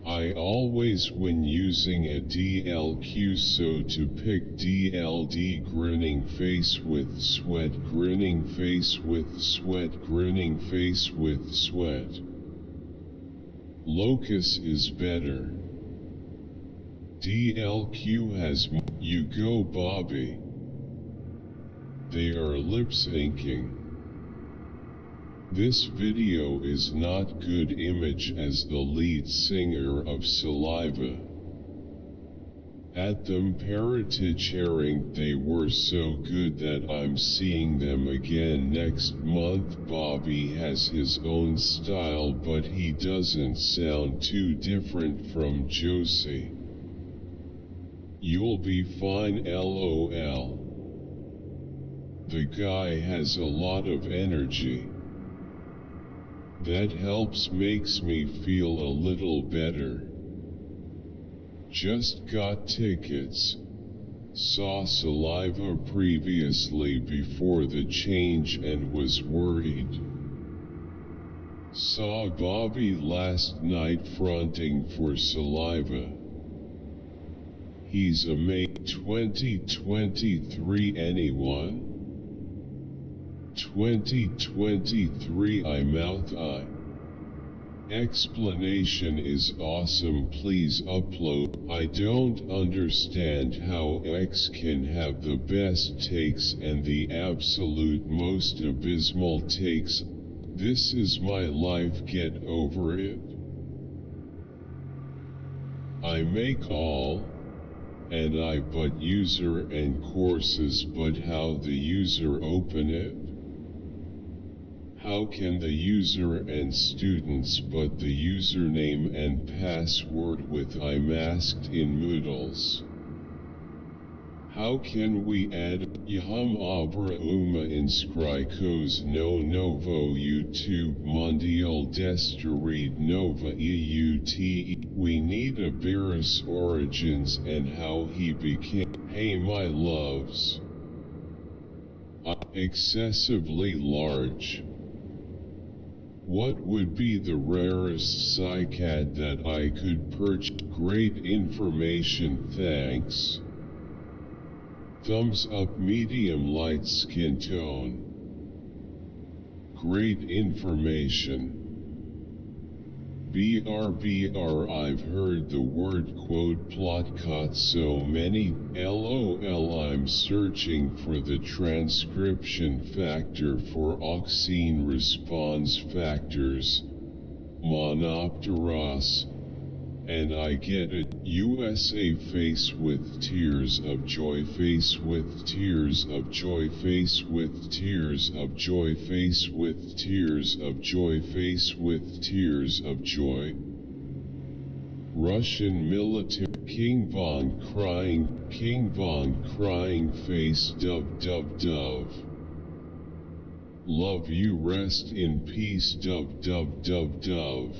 I always win using a DLQ, so to pick DLD. Grinning face with sweat. Grinning face with sweat. Grinning face with sweat. Locust is better. DLQ has you go Bobby. They are lip syncing. This video is not good image as the lead singer of Saliva. At them Heritage airing, they were so good that I'm seeing them again next month. Bobby has his own style, but he doesn't sound too different from Josie. You'll be fine, LOL. The guy has a lot of energy. That helps, makes me feel a little better. Just got tickets. Saw Saliva previously before the change and was worried. Saw Bobby last night fronting for Saliva. He's a May 2023. Anyone? 2023. I'm out. Explanation is awesome. Please upload. I don't understand how X can have the best takes and the absolute most abysmal takes. This is my life. Get over it. I make all and I but user and courses, but how the user open it? How can the user and students but the username and password with I masked in Moodles? How can we add Yahum Abra Uma inscricos no novo YouTube Mondial Destruid Nova EUT? We need a Beerus origins and how he became. Hey my loves. Excessively large. What would be the rarest cycad that I could purchase? Great information, thanks. Thumbs up. Medium light skin tone. Great information. BR I've heard the word quote plot caught so many. LOL. I'm searching for the transcription factor for auxine response factors. Monopteros. And I get it. USA face with tears of joy. Face with tears of joy. Face with tears of joy. Face with tears of joy. Face with tears of joy. Russian military. King Von crying. King Von crying face. Dove dove dove. Love you, rest in peace. Dove dove dove dove.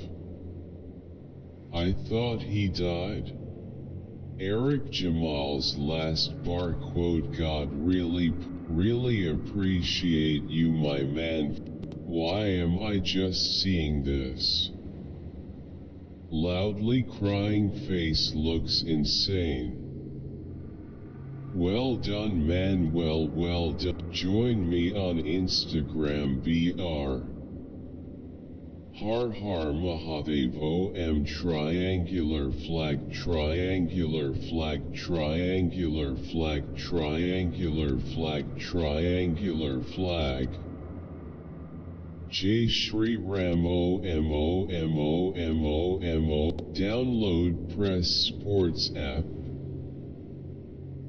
I thought he died. Eric Jamal's last bar quote. God really appreciate you, my man. Why am I just seeing this? Loudly crying face looks insane. Well done, man. Well done. Join me on Instagram. BR. Har har Mahadev Om triangular flag triangular flag triangular flag triangular flag triangular flag. Jai Shri Ram Om Om Om Om. Download Press Sports app.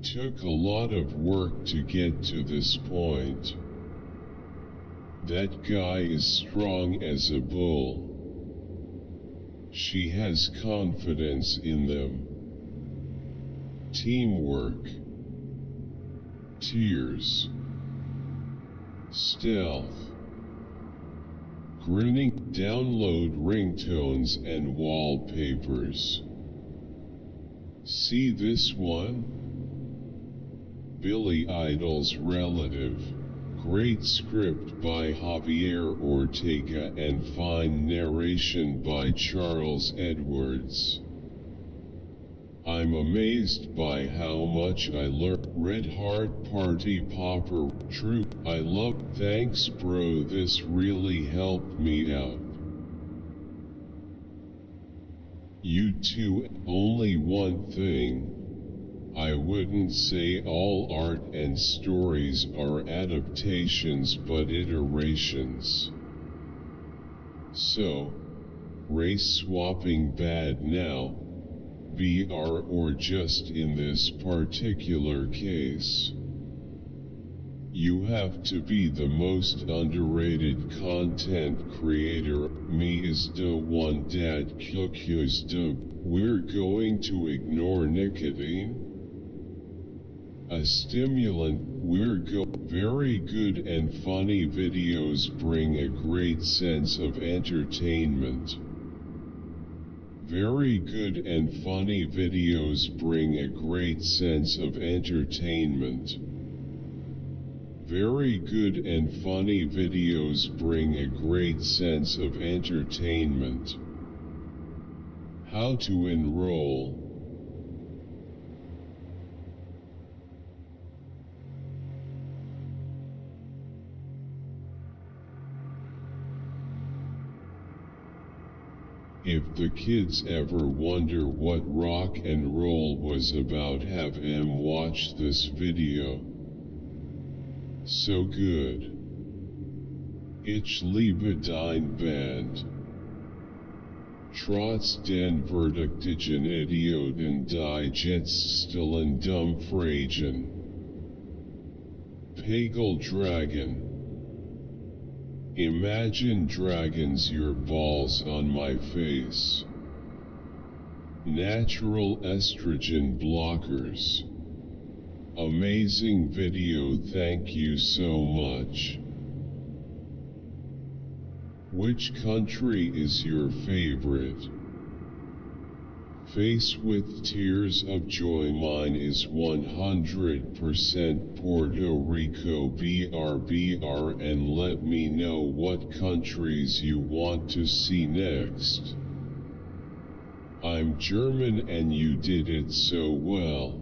Took a lot of work to get to this point. That guy is strong as a bull. She has confidence in them. Teamwork. Tears. Stealth. Grinning. Download ringtones and wallpapers. See this one? Billy Idol's relative. Great script by Javier Ortega and fine narration by Charles Edwards. I'm amazed by how much I learned. Red Heart Party Popper. True, I love. Thanks bro, this really helped me out. You too. Only one thing. I wouldn't say all art and stories are adaptations but iterations. So, race swapping bad now, BR or just in this particular case. You have to be the most underrated content creator. Me is the one that cookies the. We're going to ignore nicotine. A stimulant. Very good and funny videos bring a great sense of entertainment. Very good and funny videos bring a great sense of entertainment. Very good and funny videos bring a great sense of entertainment. How to enroll. If the kids ever wonder what rock and roll was about, have them watch this video. So good. Ich liebe dein Band. Trotz den verdächtigen Idioten die jetzt stillen Dummfragen. Pagel Dragon. Imagine dragons your balls on my face. Natural estrogen blockers. Amazing video, thank you so much. Which country is your favorite? Face with tears of joy. Mine is 100% Puerto Rico. BR and let me know what countries you want to see next. I'm German and you did it so well.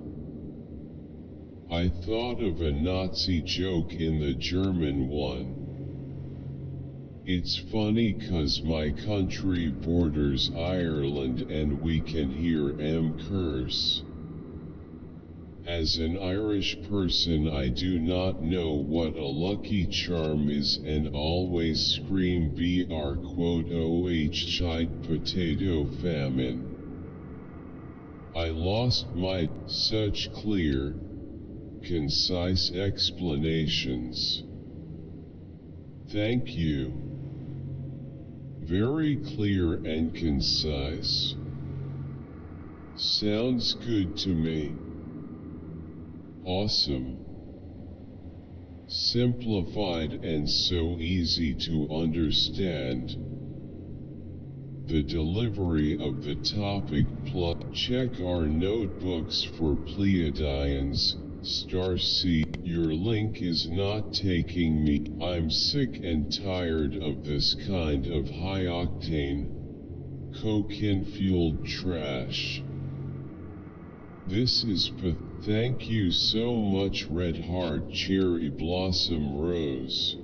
I thought of a Nazi joke in the German one. It's funny 'cause my country borders Ireland and we can hear 'em curse. As an Irish person I do not know what a lucky charm is and always scream shite potato famine. I lost my such clear, concise explanations. Thank you. Very clear and concise. Sounds good to me. Awesome. Simplified and so easy to understand. The delivery of the topic plus check our notebooks for Pleiadians. C. Your link is not taking me. I'm sick and tired of this kind of high-octane, cocaine-fueled trash. This is thank you so much Red Heart Cherry Blossom Rose.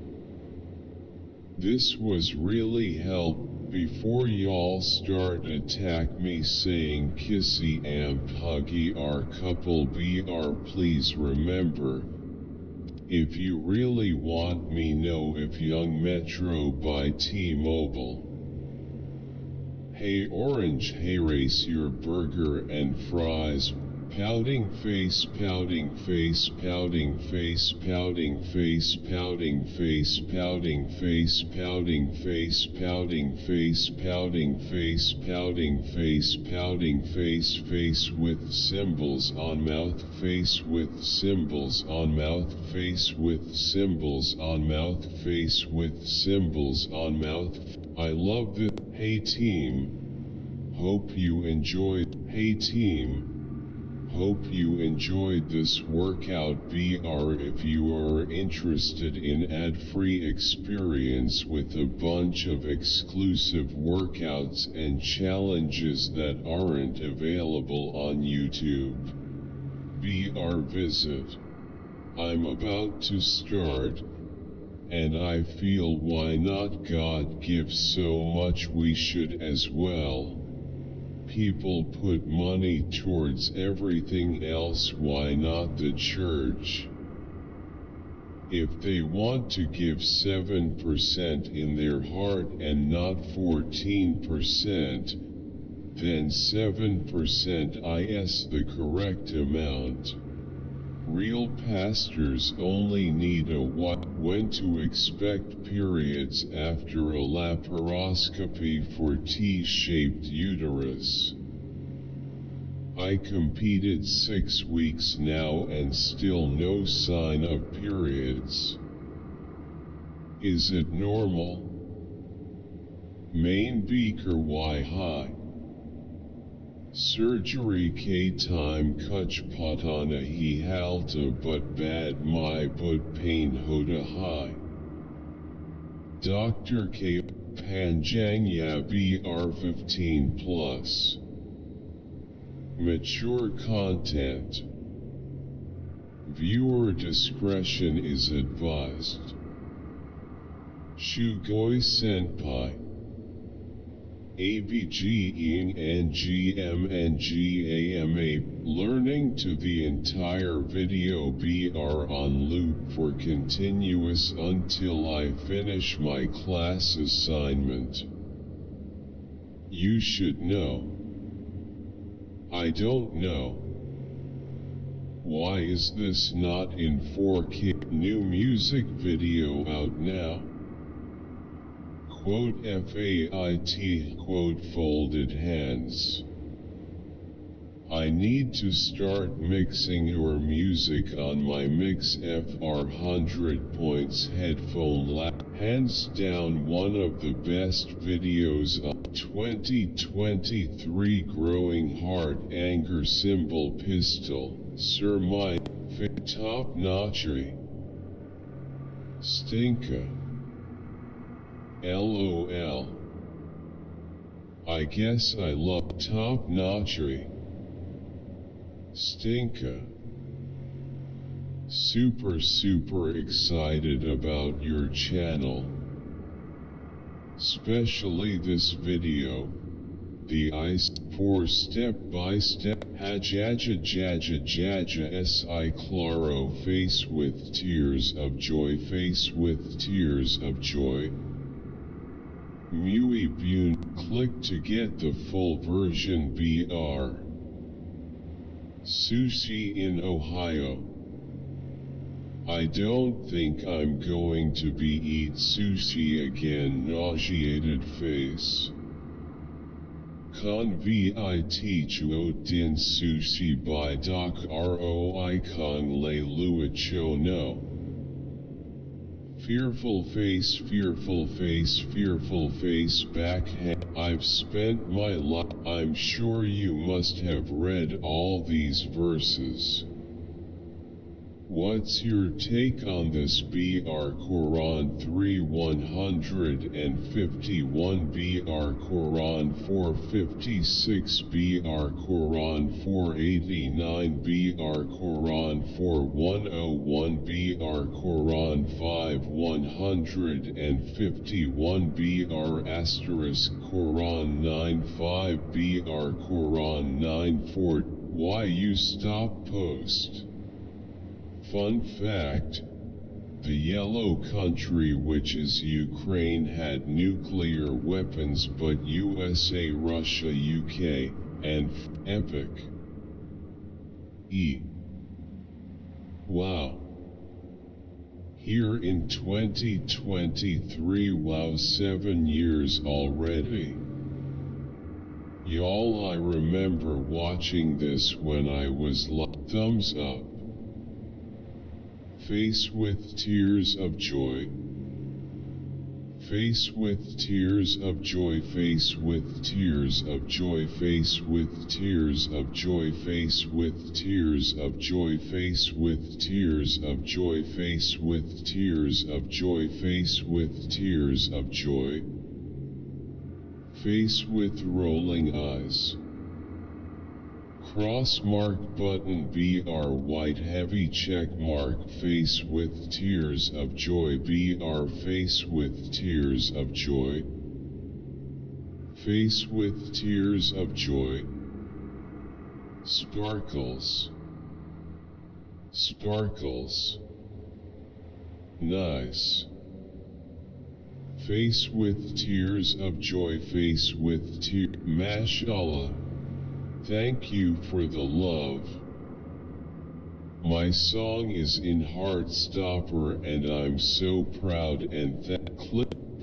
This was really helpful. Before y'all start attack me saying kissy and huggy are couple BR, please remember, if you really want me know if Young Metro by T-Mobile. Hey Orange, hey race your burger and fries. Pouting face, pouting face, pouting face, pouting face, pouting face, pouting face, pouting face, pouting face, pouting face, pouting face, pouting face, face with symbols on mouth, face with symbols on mouth, face with symbols on mouth, face with symbols on mouth. I love it. Hey team, hope you enjoyed. Hey team, hope you enjoyed this workout BR. If you are interested in ad-free experience with a bunch of exclusive workouts and challenges that aren't available on YouTube, BR visit. I'm about to start, and I feel why not, God gives so much, we should as well. People put money towards everything else, why not the church? If they want to give 7% in their heart and not 14%, then 7% is the correct amount. Real pastors only need a what, when to expect periods after a laparoscopy for T-shaped uterus. I competed 6 weeks now and still no sign of periods. Is it normal? Main beaker why high? Surgery K time kuch patana he halta but bad my but pain hoda high. Dr. K Panjangya BR 15 plus. Mature content. Viewer discretion is advised. Shugoi Senpai. ABG-ing and GMNGAMA, learning to the entire video BR on loop for continuous until I finish my class assignment. You should know. I don't know. Why is this not in 4K? New music video out now. Quote FAIT, quote folded hands. I need to start mixing your music on my Mix FR 100 points headphone lab. Hands down one of the best videos of 2023. Growing heart anger symbol pistol. Sir my top notchery. Stinka. LOL. I guess I love top notchery. Stinka. Super excited about your channel. Especially this video. The ice for step by step hajaja jaja jaja si claro face with tears of joy, face with tears of joy. Mui Bune, click to get the full version BR. Sushi in Ohio. I don't think I'm going to be eat sushi again, nauseated face. Con vi chuo din sushi by doc roi con le luacho no. Fearful face, fearful face, fearful face backhand. I've spent my life. I'm sure you must have read all these verses. What's your take on this? BR Quran 3151, BR Quran 456, BR Quran 489, BR Quran 4101, BR Quran 5151, BR asterisk Quran 95, BR Quran 94. Why you stop post? Fun fact, the yellow country, which is Ukraine, had nuclear weapons, but USA, Russia, UK, and epic. Wow. Here in 2023, wow, 7 years already. Y'all, I remember watching this when I was thumbs up. Face with tears of joy. Face with tears of joy. Face with tears of joy. Face with tears of joy. Face with tears of joy. Face with tears of joy. Face with tears of joy. Face with tears of joy. Face with rolling eyes. Cross mark button, BR white heavy check mark. Face with tears of joy. BR face with tears of joy. Face with tears of joy. Sparkles. Sparkles. Nice. Face with tears of joy. Face with tears. Mashallah. Thank you for the love. My song is in Heartstopper and I'm so proud and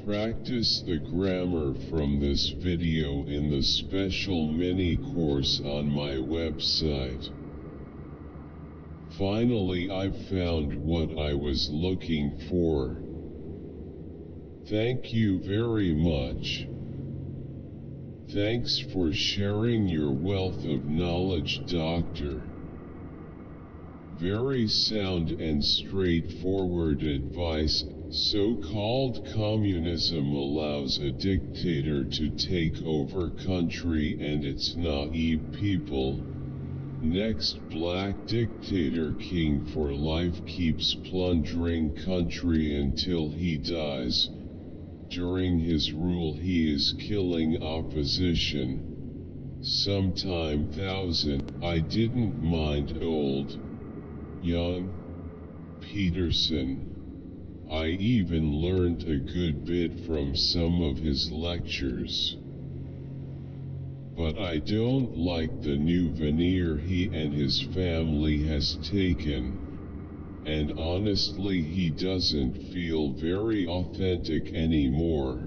practice the grammar from this video in the special mini course on my website. Finally, I found what I was looking for. Thank you very much. Thanks for sharing your wealth of knowledge, Doctor. Very sound and straightforward advice. So-called communism allows a dictator to take over country and its naive people. Next black dictator king for life keeps plundering country until he dies. During his rule he is killing opposition. Sometime I didn't mind old, young, Peterson. I even learned a good bit from some of his lectures. But I don't like the new veneer he and his family has taken. And honestly, he doesn't feel very authentic anymore.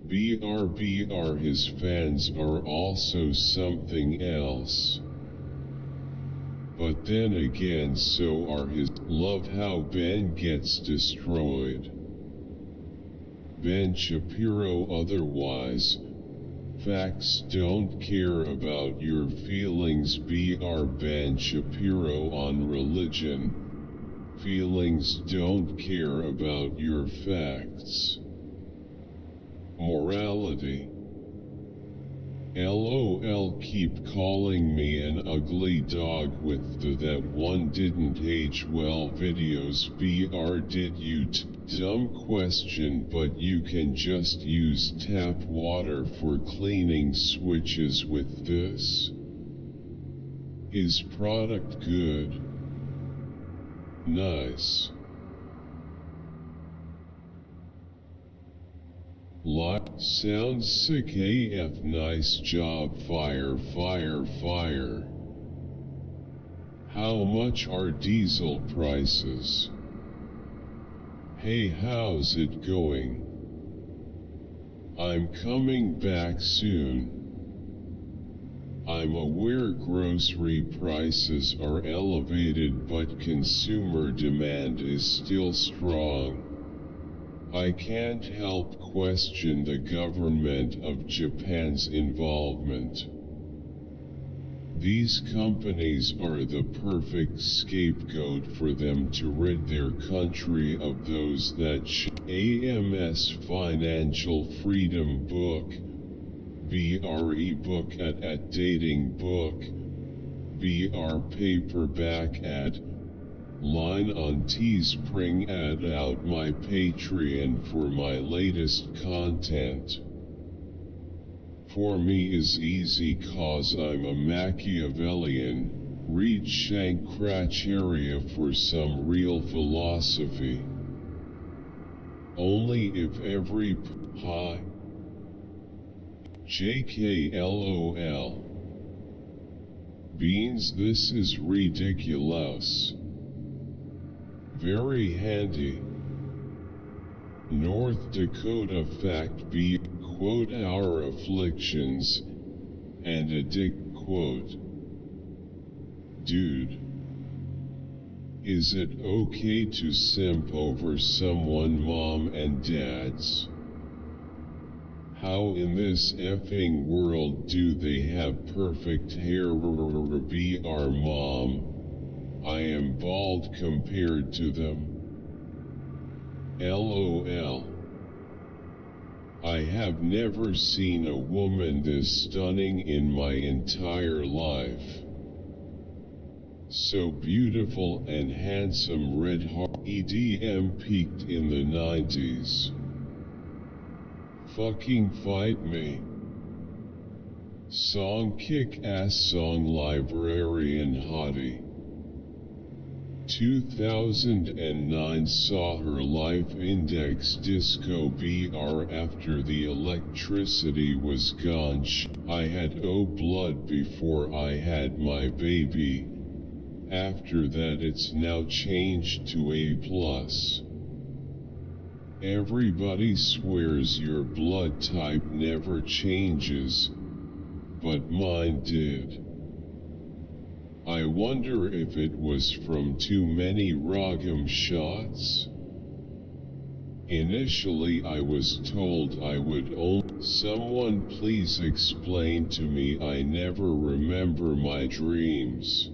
BR his fans are also something else. But then again, so are his. Love how Ben gets destroyed. Ben Shapiro otherwise. Facts don't care about your feelings. BR Ben Shapiro on religion. Feelings don't care about your facts. Morality. LOL, keep calling me an ugly dog with the that one didn't age well videos. BR did you dumb question, but you can just use tap water for cleaning switches with this. Is product good? Nice. Sounds sick AF. Nice job. Fire, fire, fire. How much are diesel prices? Hey, how's it going? I'm coming back soon. I'm aware grocery prices are elevated, but consumer demand is still strong. I can't help question the government of Japan's involvement. These companies are the perfect scapegoat for them to rid their country of those that AMS Financial Freedom Book, BRE Book at Dating Book, BR Paperback ad, line on Teespring ad out my Patreon for my latest content. For me is easy cause I'm a Machiavellian, read Shankaracharya for some real philosophy. Only if every hi JKLOL Beans, this is ridiculous. Very handy. North Dakota fact be quote our afflictions and addict quote. Dude, is it okay to simp over someone mom and dads? How in this effing world do they have perfect hair? Be our mom. I am bald compared to them. LOL. I have never seen a woman this stunning in my entire life. So beautiful and handsome, red heart. EDM peaked in the 90s. Fucking fight me. Song kick-ass song librarian hottie. 2009 saw her life index disco BR after the electricity was gone. I had O blood before I had my baby. After that it's now changed to A+. Everybody swears your blood type never changes, but mine did. I wonder if it was from too many Ragam shots? Initially I was told I would only. Someone please explain to me, I never remember my dreams.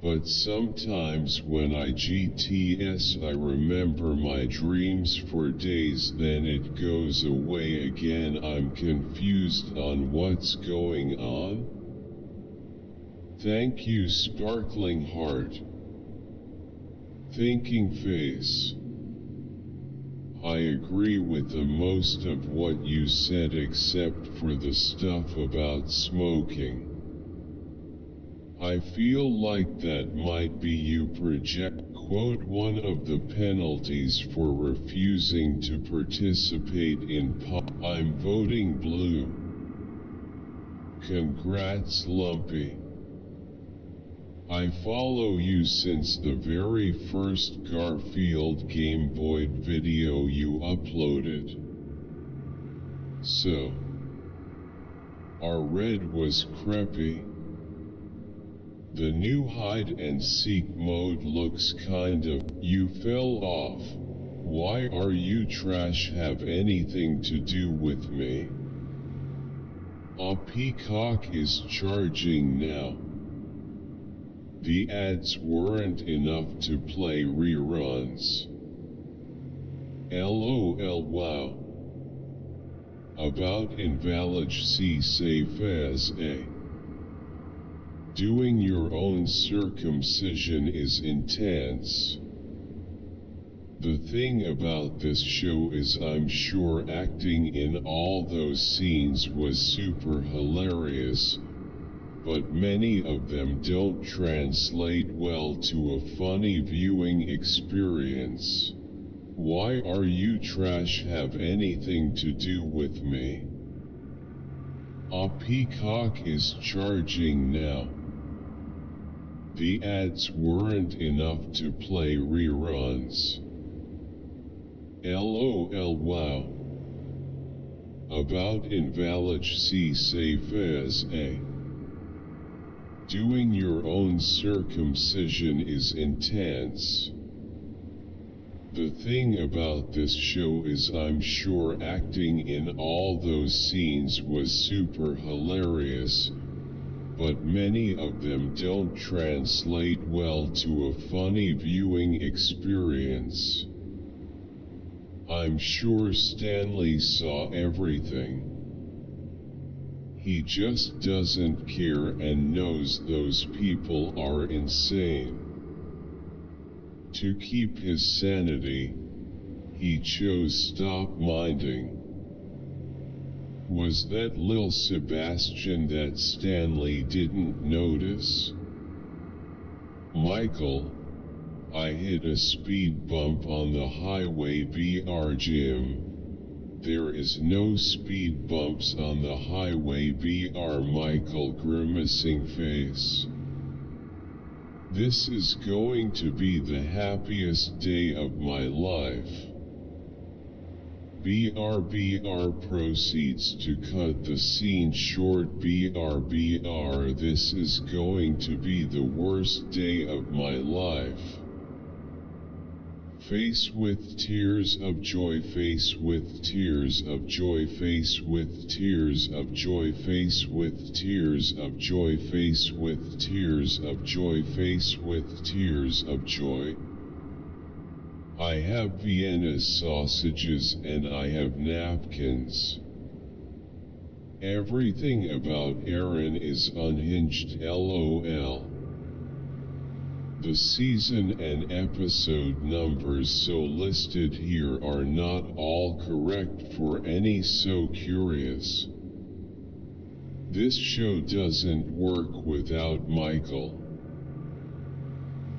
But sometimes when I GTS I remember my dreams for days, then it goes away again. I'm confused on what's going on. Thank you, sparkling heart. Thinking face. I agree with the most of what you said except for the stuff about smoking. I feel like that might be you project. Quote, one of the penalties for refusing to participate in I'm voting blue. Congrats, Lumpy. I follow you since the very first Garfield Game Boy video you uploaded. So, our red was creepy. The new hide and seek mode looks kind of. You fell off. Why are you trash? Have anything to do with me? A peacock is charging now. The ads weren't enough to play reruns. LOL. Wow. About invalid C safe as a. Doing your own circumcision is intense. The thing about this show is I'm sure acting in all those scenes was super hilarious, but many of them don't translate well to a funny viewing experience. Why are you trash? Have anything to do with me? A peacock is charging now. The ads weren't enough to play reruns. LOL. Wow. About invalid C safe as a. Doing your own circumcision is intense. The thing about this show is I'm sure acting in all those scenes was super hilarious, but many of them don't translate well to a funny viewing experience. I'm sure Stanley saw everything. He just doesn't care and knows those people are insane. To keep his sanity, he chose stop minding. Was that Lil Sebastian that Stanley didn't notice? Michael, I hit a speed bump on the highway BR Jim. There is no speed bumps on the highway BR Michael grimacing face. This is going to be the happiest day of my life. BR proceeds to cut the scene short. BR, this is going to be the worst day of my life. Face with tears of joy, face with tears of joy, face with tears of joy, face with tears of joy, face with tears of joy, face with tears of joy. I have Vienna sausages and I have napkins. Everything about Aaron is unhinged, LOL. The season and episode numbers so listed here are not all correct for any so curious. This show doesn't work without Michael.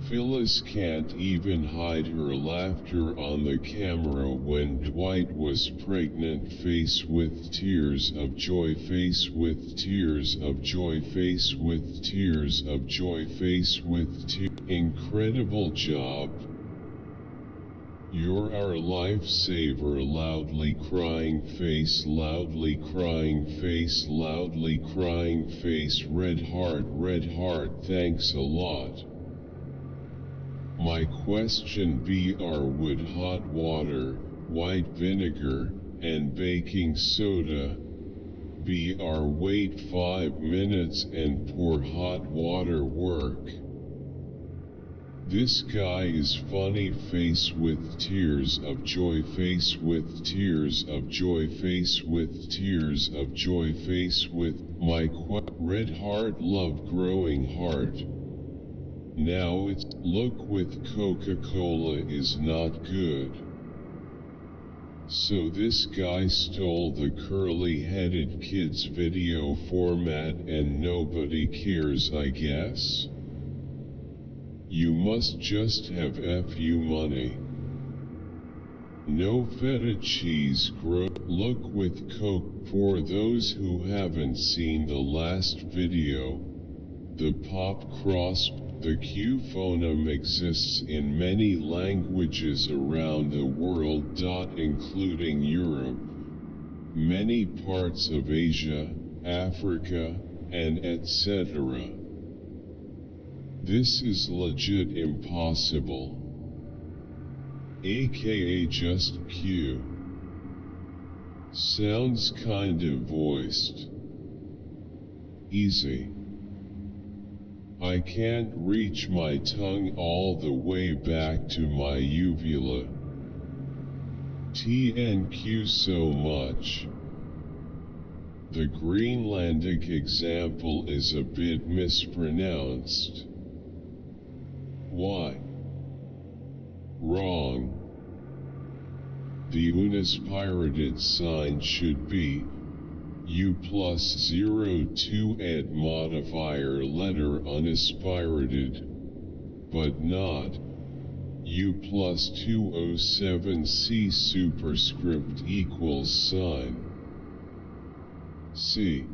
Phyllis can't even hide her laughter on the camera when Dwight was pregnant. Face with tears of joy, face with tears of joy, face with tears of joy, face with tears. Incredible job. You're our lifesaver. Loudly crying face, loudly crying face, loudly crying face. Red heart, thanks a lot. My question: BR, would hot water, white vinegar, and baking soda? BR, wait 5 minutes and pour hot water work? This guy is funny. Face with tears of joy, face with tears of joy, face with tears of joy, face with red heart, love growing heart. Now it's look with Coca-Cola is not good. So this guy stole the curly-headed kids video format and nobody cares, I guess? You must just have FU money. No feta cheese look with Coke. For those who haven't seen the last video, the pop cross. The Q phoneme exists in many languages around the world, including Europe, many parts of Asia, Africa, and etc. This is legit impossible. AKA just Q. Sounds kind of voiced. Easy. I can't reach my tongue all the way back to my uvula. TNQ so much. The Greenlandic example is a bit mispronounced. Why? Wrong. The unispirated sign should be U+02 add modifier letter unispirated, but not U+207C superscript equals sign. C.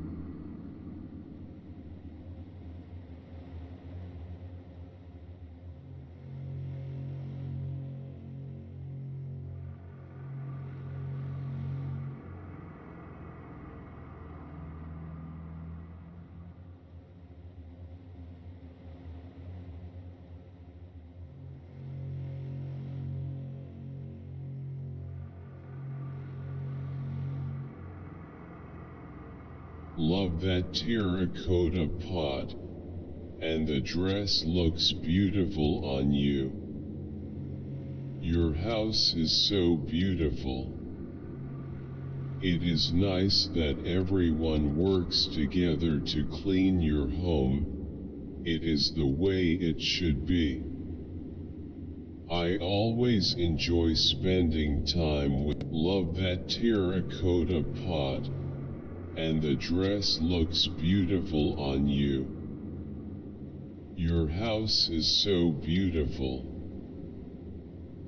Love that terracotta pot, and the dress looks beautiful on you. Your house is so beautiful. It is nice that everyone works together to clean your home. It is the way it should be. I always enjoy spending time with. Love that terracotta pot, and the dress looks beautiful on you. Your house is so beautiful.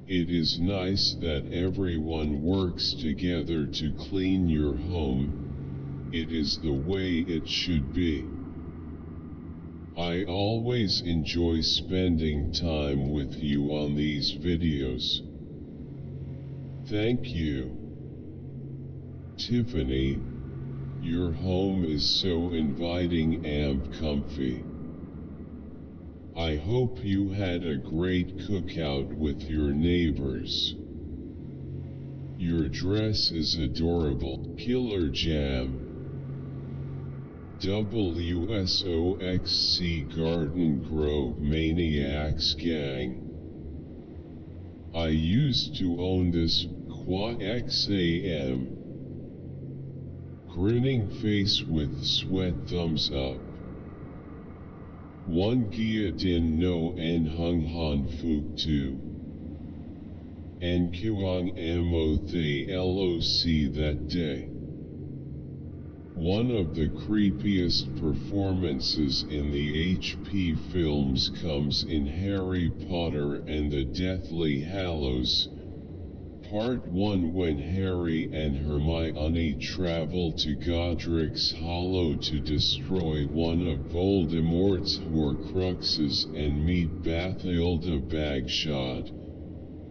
It is nice that everyone works together to clean your home. It is the way it should be. I always enjoy spending time with you on these videos. Thank you. Tiffany, your home is so inviting and comfy. I hope you had a great cookout with your neighbors. Your dress is adorable. Killer Jam. WSOXC Garden Grove Maniacs Gang. I used to own this XAM. Grinning face with sweat thumbs up. One Gia Din No En Hung Han Phuc Tu. En Kuang Mo The LOC that day. One of the creepiest performances in the HP films comes in Harry Potter and the Deathly Hallows, Part 1, when Harry and Hermione travel to Godric's Hollow to destroy one of Voldemort's Horcruxes and meet Bathilda Bagshot,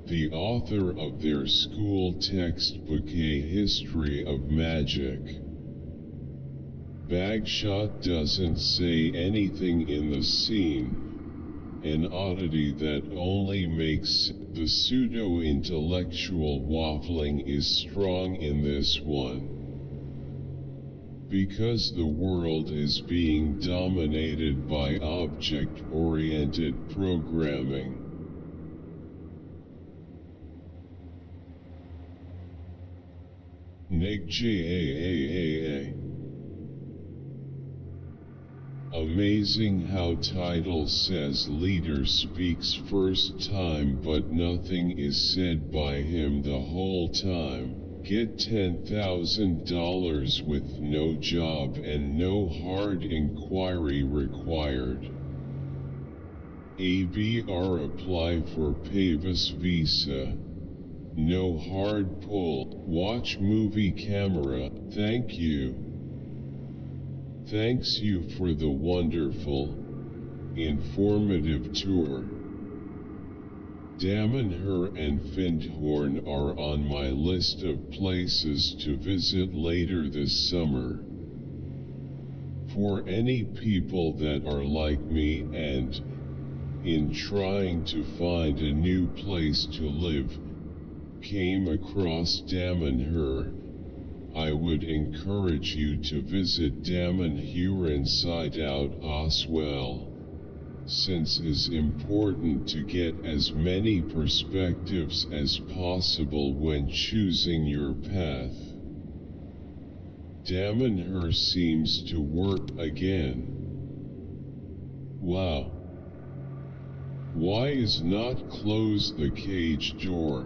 the author of their school textbook A History of Magic. Bagshot doesn't say anything in the scene, an oddity that only makes the pseudo-intellectual waffling is strong in this one. Because the world is being dominated by object-oriented programming. Nick J. Amazing how title says leader speaks first time but nothing is said by him the whole time. Get $10,000 with no job and no hard inquiry required. ABR apply for Pavis visa. No hard pull. Watch movie camera. Thank you. Thanks you for the wonderful, informative tour. Damanhur and Findhorn are on my list of places to visit later this summer. For any people that are like me and, in trying to find a new place to live, came across Damanhur, I would encourage you to visit Damanhur Inside Out as well, since it's important to get as many perspectives as possible when choosing your path. Damanhur seems to work again. Wow. Why is not close the cage door?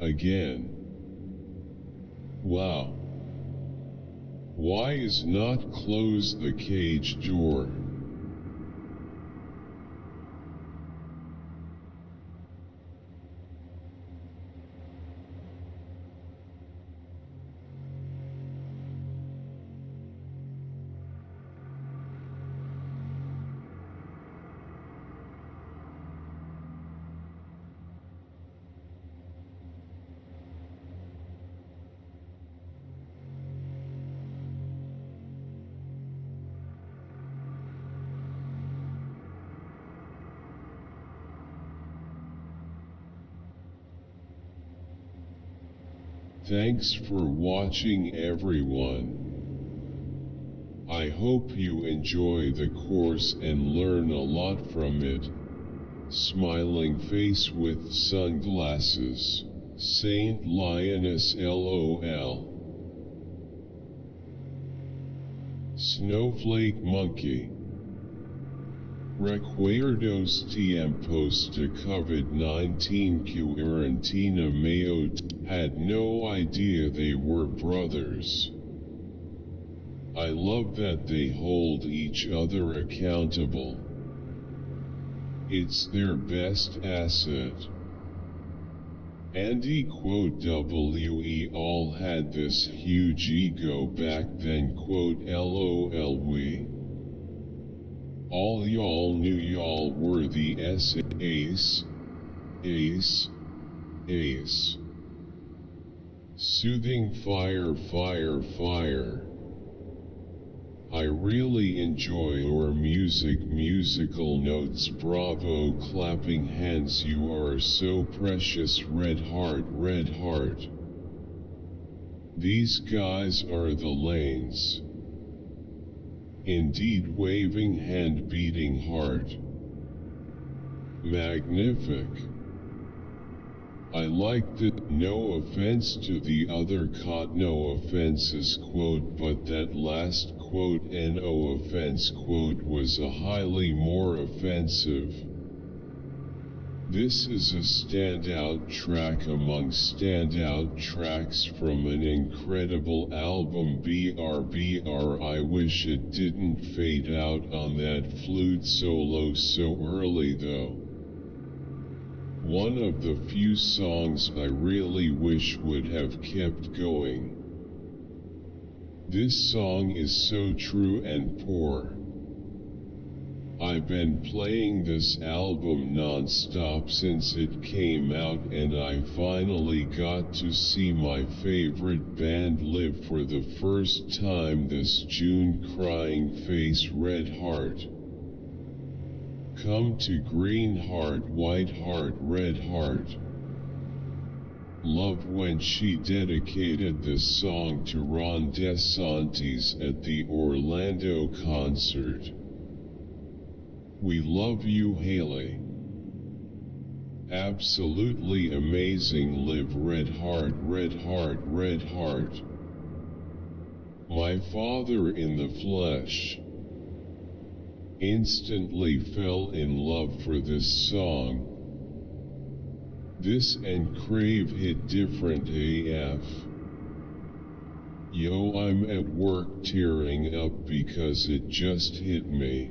again. Wow. Why is not close the cage door? Thanks for watching, everyone. I hope you enjoy the course and learn a lot from it. Smiling face with sunglasses. Saint Lioness LOL. Snowflake Monkey. Recuerdos tiempos de COVID-19 quarentena mayo had no idea they were brothers. I love that they hold each other accountable. It's their best asset. Andy quote we all had this huge ego back then quote lol we. All y'all knew y'all were the ace. Soothing fire. I really enjoy your musical notes, bravo, clapping hands, you are so precious, red heart. These guys are the lanes. Indeed, waving hand, beating heart. Magnific. I like that, no offense to the other no offenses quote, but that last quote no offense quote was a highly more offensive. This is a standout track among standout tracks from an incredible album BRBR. I wish it didn't fade out on that flute solo so early though. One of the few songs I really wish would have kept going. This song is so true and poor. I've been playing this album non-stop since it came out, and I finally got to see my favorite band live for the first time this June. Crying face, red heart. Come to green heart, white heart, red heart. Love when she dedicated this song to Ron DeSantis at the Orlando concert. We love you, Haley. Absolutely amazing. Live, red heart, red heart, red heart. My father in the flesh. Instantly fell in love for this song. This and Crave hit different AF. Yo, I'm at work tearing up because it just hit me.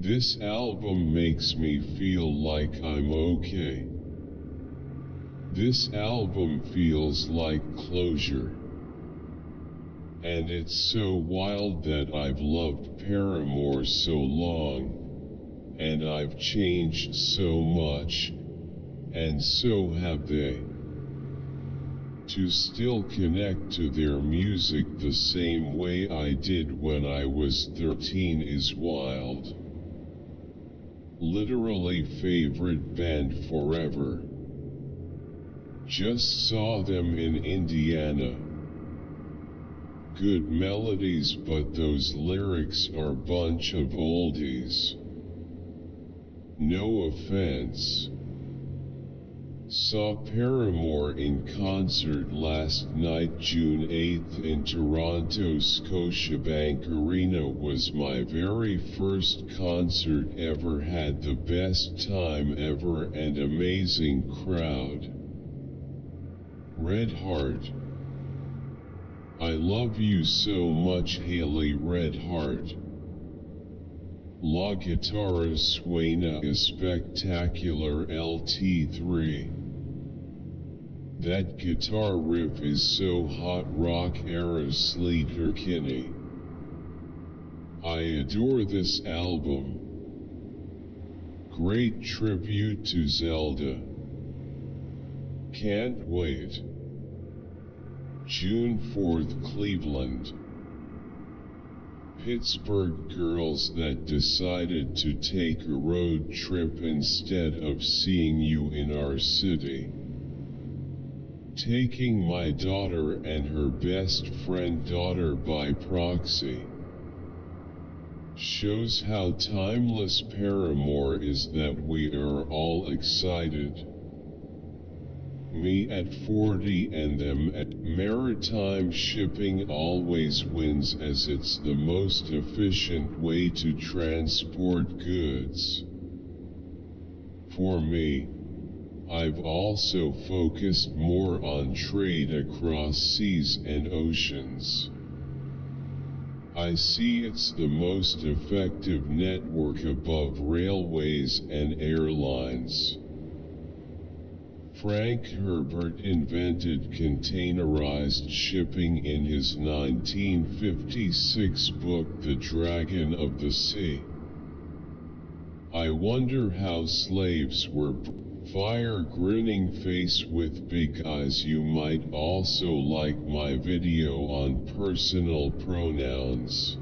This album makes me feel like I'm okay. This album feels like closure. And it's so wild that I've loved Paramore so long, and I've changed so much, and so have they. To still connect to their music the same way I did when I was 13 is wild. Literally favorite band forever. Just saw them in Indiana. Good melodies, but those lyrics are bunch of oldies. No offense. Saw Paramore in concert last night, June 8th in Toronto. Scotiabank Arena was my very first concert ever. Had the best time ever and amazing crowd. Red Heart. I love you so much, Haley. Red Heart. La guitarra suena espectacular. LT3. That guitar riff is so hot. Rock era. Sleater Kinney. I adore this album. Great tribute to Zelda. Can't wait. June 4th, Cleveland. Pittsburgh girls that decided to take a road trip instead of seeing you in our city. Taking my daughter and her best friend daughter by proxy. Shows how timeless Paramore is that we are all excited. Me at 40 and them at maritime shipping always wins as it's the most efficient way to transport goods. For me, I've also focused more on trade across seas and oceans. I see it's the most effective network above railways and airlines. Frank Herbert invented containerized shipping in his 1956 book The Dragon of the Sea. I wonder how slaves were. Fire grinning face with big eyes. You might also like my video on personal pronouns.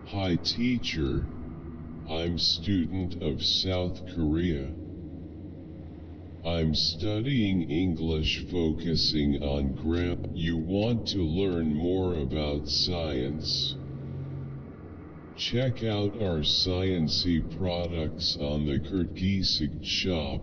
Hi teacher, I'm student of South Korea. I'm studying English focusing on grammar. You want to learn more about science? Check out our sciencey products on the Kyrgyzstan shop.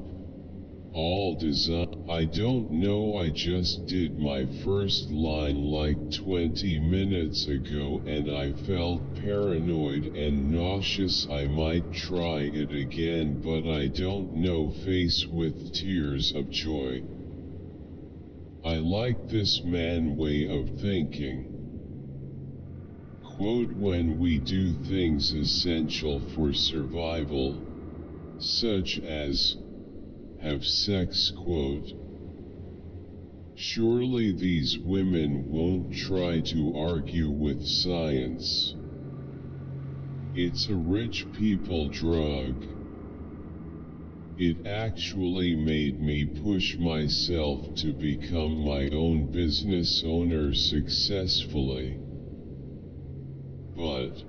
All design. I don't know, I just did my first line like 20 minutes ago and I felt paranoid and nauseous. I might try it again, but I don't know. Face with tears of joy. I like this man way of thinking. Quote, when we do things essential for survival, such as have sex, quote, surely these women won't try to argue with science. It's a rich people drug. It actually made me push myself to become my own business owner successfully. But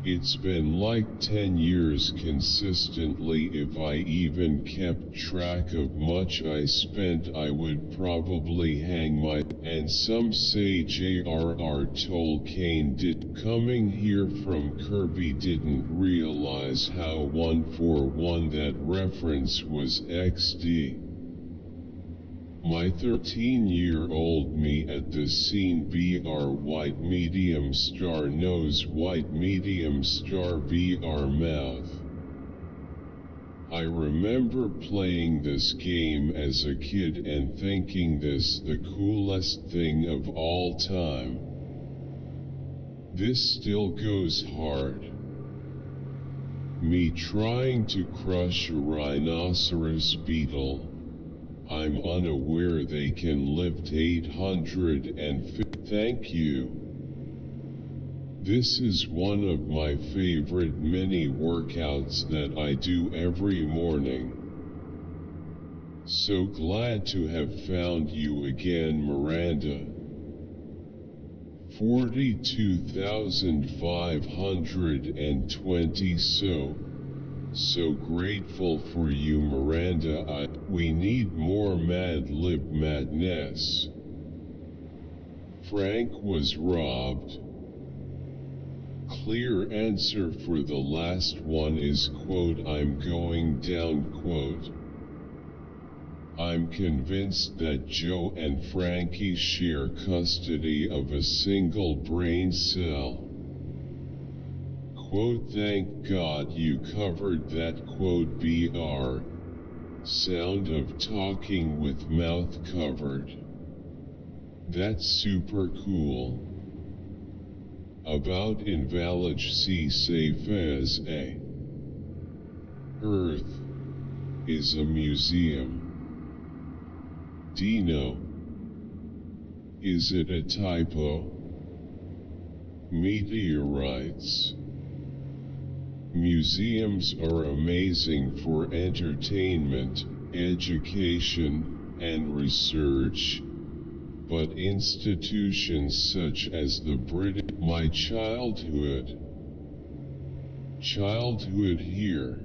it's been like 10 years consistently. If I even kept track of much I spent, I would probably hang my. And some say J.R.R. Tolkien did. Coming here from Kirby didn't realize how 141 that reference was XD. My 13-year-old me at the scene. BR white medium star nose, white medium star BR mouth. I remember playing this game as a kid and thinking this the coolest thing of all time. This still goes hard. Me trying to crush a rhinoceros beetle. I'm unaware they can lift 850. Thank you. This is one of my favorite mini workouts that I do every morning. So glad to have found you again, Miranda. 42,520. So grateful for you, Miranda. We need more Mad Lib madness. Frank was robbed. Clear answer for the last one is, quote, I'm going down, quote. I'm convinced that Joe and Frankie share custody of a single brain cell. Quote, thank God you covered that, quote, BR. Sound of talking with mouth covered. That's super cool. About invalid C safe as a Earth is a museum. Dino. Is it a typo? Meteorites. Museums are amazing for entertainment, education, and research. But institutions such as the British, my childhood here.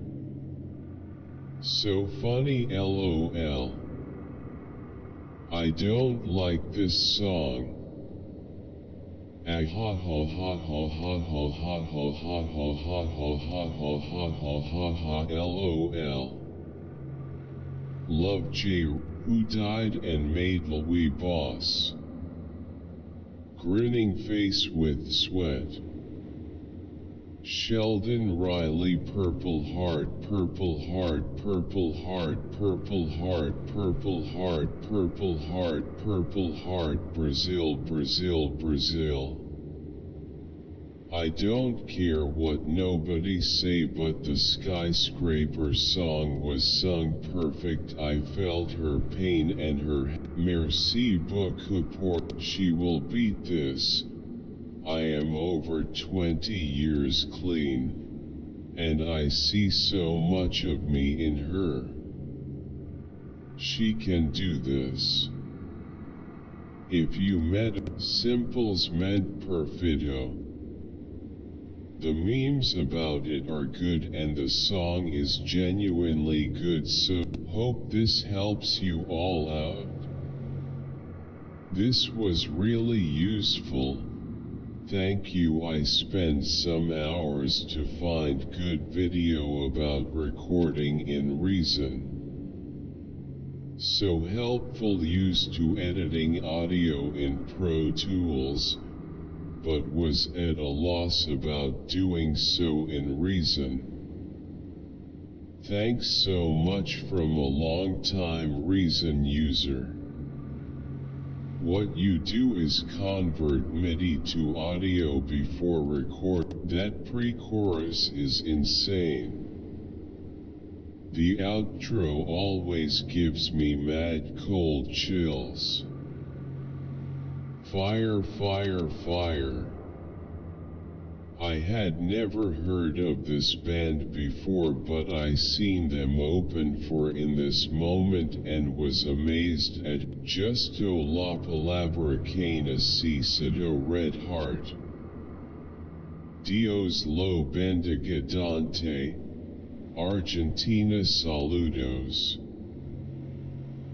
So funny LOL. I don't like this song. Ah ha ha ha ha ha ha ha ha ha ha ha ha ha ha ha ha ha LOL. Love J, who died and made Louis boss. Grinning face with sweat. Sheldon Riley purple heart purple heart purple heart purple heart purple heart purple heart purple heart Brazil Brazil Brazil. I don't care what nobody say, but the skyscraper song was sung perfect. I felt her pain and her merci beaucoup pour. She will beat this. I am over 20 years clean, and I see so much of me in her. She can do this. If you met simples meant perfido. The memes about it are good and the song is genuinely good, so hope this helps you all out. This was really useful. Thank you. I spent some hours to find good video about recording in Reason. So helpful used to editing audio in Pro Tools, but was at a loss about doing so in Reason. Thanks so much from a long-time Reason user. What you do is convert MIDI to audio before record. That pre-chorus is insane. The outro always gives me mad cold chills. Fire, fire, fire. I had never heard of this band before, but I seen them open for In This Moment and was amazed at Justo la palabra que necesito Red Heart. Dios lo bendiga Dante. Argentina saludos.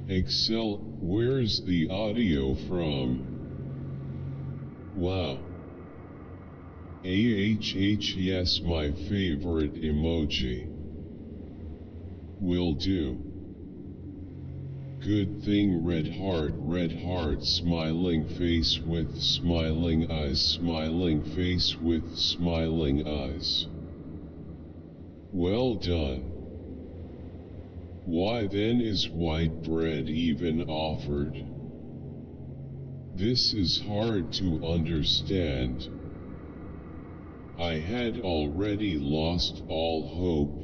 Excel, where's the audio from? Wow. Yes, my favorite emoji. Will do. Good thing red heart, smiling face with smiling eyes, smiling face with smiling eyes. Well done. Why then is white bread even offered? This is hard to understand. I had already lost all hope,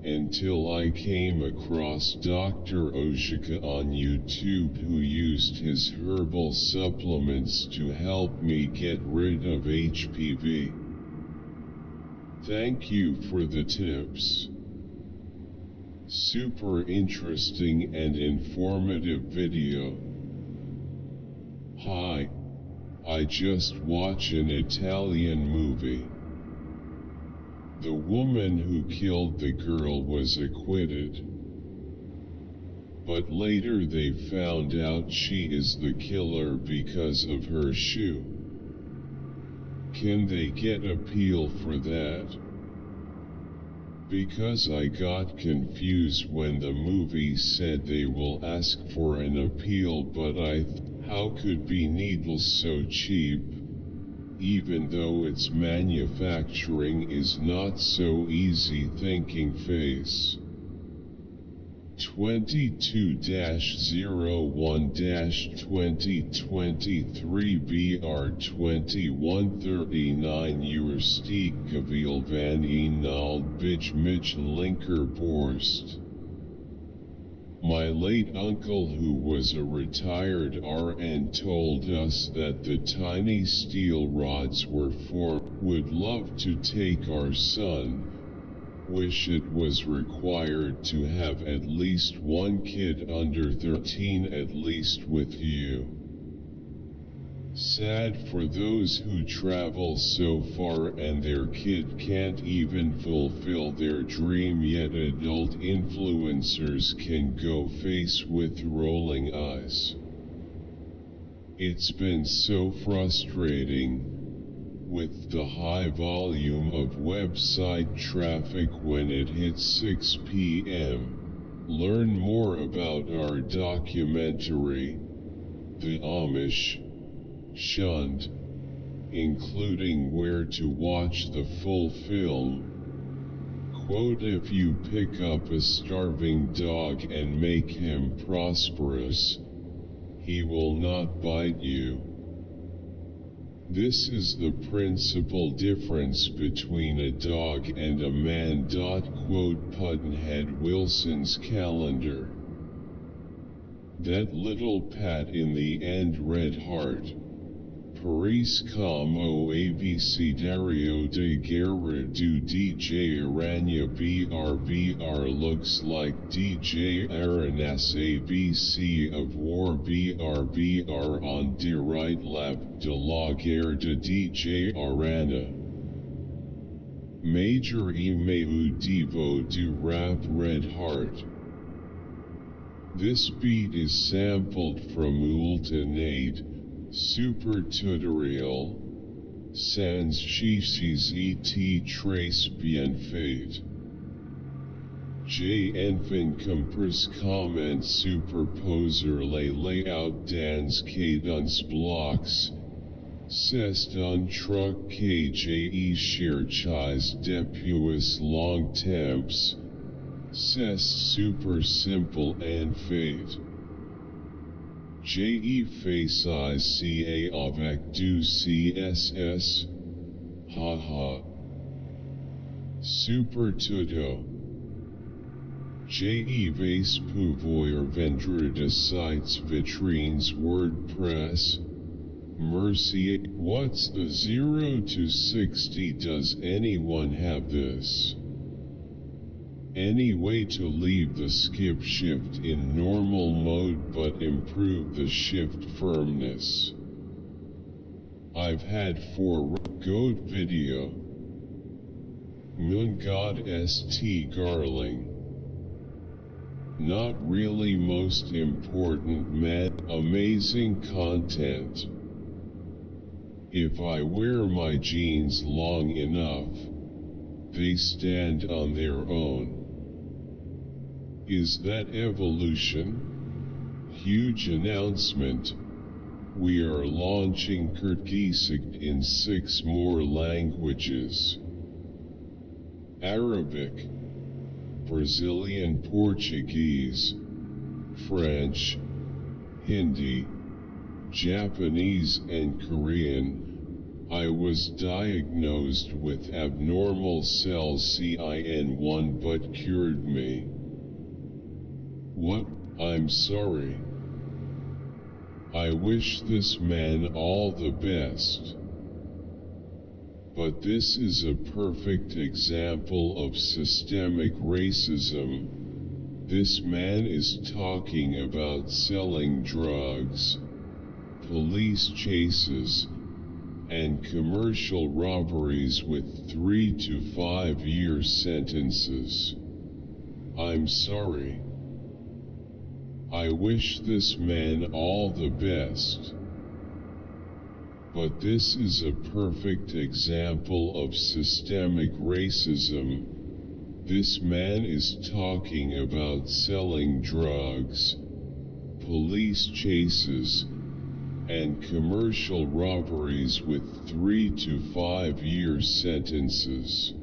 until I came across Dr. Oshika on YouTube, who used his herbal supplements to help me get rid of HPV. Thank you for the tips. Super interesting and informative video. Hi. I just watched an Italian movie. The woman who killed the girl was acquitted. But later they found out she is the killer because of her shoe. Can they get appeal for that? Because I got confused when the movie said they will ask for an appeal, but how could be needles so cheap, even though its manufacturing is not so easy? Thinking face. 22-01-2023 BR 2139 Juristic Gavel van Eenald Bij Mich Linker Borst. My late uncle, who was a retired RN, told us that the tiny steel rods were formed, would love to take our son. Wish it was required to have at least one kid under 13 at least with you. Sad for those who travel so far and their kid can't even fulfill their dream, yet adult influencers can go face with rolling eyes. It's been so frustrating with the high volume of website traffic when it hits 6 p.m. Learn more about our documentary, The Amish Shunned, including where to watch the full film. Quote, if you pick up a starving dog and make him prosperous, he will not bite you. This is the principal difference between a dog and a man. Quote, Pudd'nhead Wilson's calendar. That little pat in the end read heart. Paris como abecedario de guerra do DJ Aranya BR looks like DJ Aranas ABC of war BR on de right lap de la guerre de DJ Arana. Major Imeu Devo do rap red heart. This beat is sampled from Ultimate Super Tutorial, sans chisis et trace bien fait. J. Enfin compris comment superposer les layout dans cadence blocks, c'est un truc que j'ai cherché depuis longtemps, c'est super simple and fait. J.E. faces ca avec du CSS. Haha. Super tuto. J.E. vais pouvoir vendre de sites vitrines WordPress. Mercy. What's the 0 to 60? Does anyone have this? Any way to leave the skip shift in normal mode but improve the shift firmness? I've had 4 goat video. Moon God St. Garling. Not really most important, man. Amazing content. If I wear my jeans long enough, they stand on their own. Is that evolution? Huge announcement. We are launching Kyrgyzstan in 6 more languages. Arabic, Brazilian Portuguese, French, Hindi, Japanese and Korean. I was diagnosed with abnormal cell CIN1 but cured me. What? I'm sorry. I wish this man all the best. But this is a perfect example of systemic racism. This man is talking about selling drugs, police chases, and commercial robberies with 3 to 5 year sentences. I'm sorry. I wish this man all the best. But this is a perfect example of systemic racism. This man is talking about selling drugs, police chases, and commercial robberies with 3 to 5 year sentences.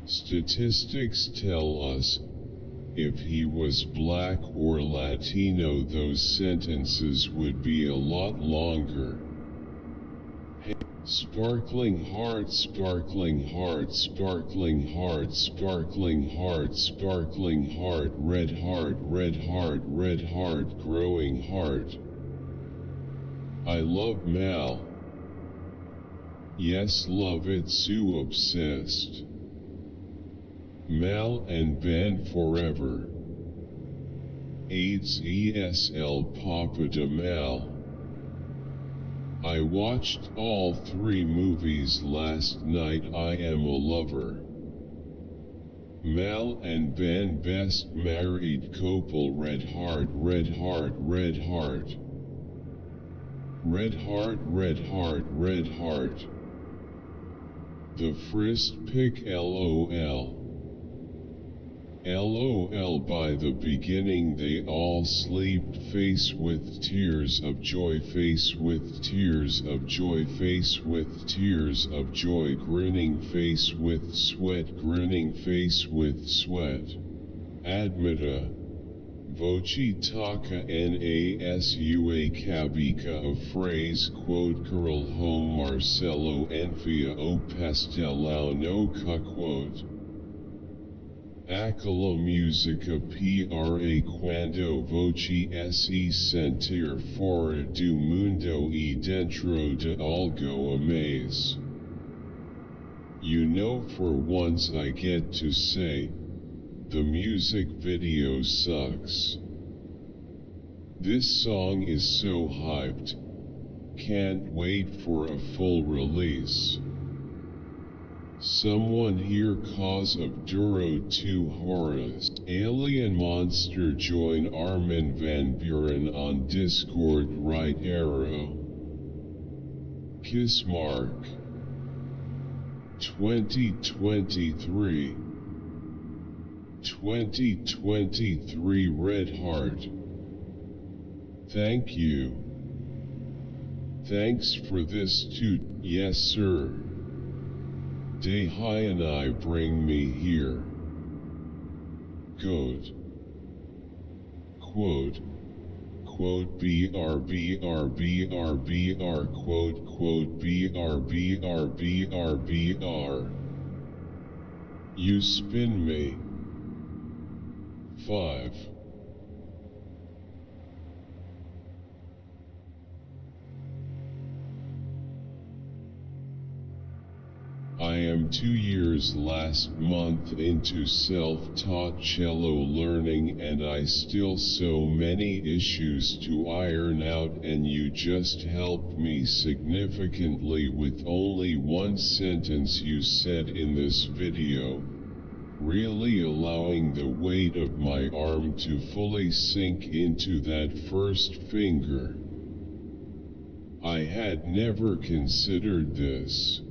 Statistics tell us if he was black or Latino those sentences would be a lot longer. Sparkling heart, sparkling heart, sparkling heart, sparkling heart, sparkling heart, red heart, red heart, red heart, growing heart. I love Mal. Yes, love it, so obsessed. Mal and Ben forever. AIDS ESL Papa de Mal. I watched all 3 movies last night. I am a lover. Mal and Ben best married couple. Red heart, red heart, red heart. Red heart, red heart, red heart. The first pick LOL. LOL. By the beginning they all sleep, face with tears of joy, face with tears of joy, face with tears of joy, grinning face with sweat, grinning face with sweat. Admita. Voci taka nasua cabika. A phrase, quote, Carol ho Marcelo enfia o pastelao no ca, quote. Aquila musica pra quando voci se sentir fora do mundo e dentro de algo a mais. You know, for once I get to say, the music video sucks. This song is so hyped. Can't wait for a full release. Someone here cause of Duro 2 Horus. Alien Monster join Armin van Buren on Discord. Right arrow. Kiss mark. 2023. 2023 red heart. Thank you. Thanks for this too. Yes sir. Day high and I bring me here. Goat. Quote. Quote BR BR BR BR quote quote BR BR BR BR. You spin me. 5. I am 2 years last month into self-taught cello learning and I still so many issues to iron out, and you just helped me significantly with only one sentence you said in this video, really allowing the weight of my arm to fully sink into that first finger. I had never considered this.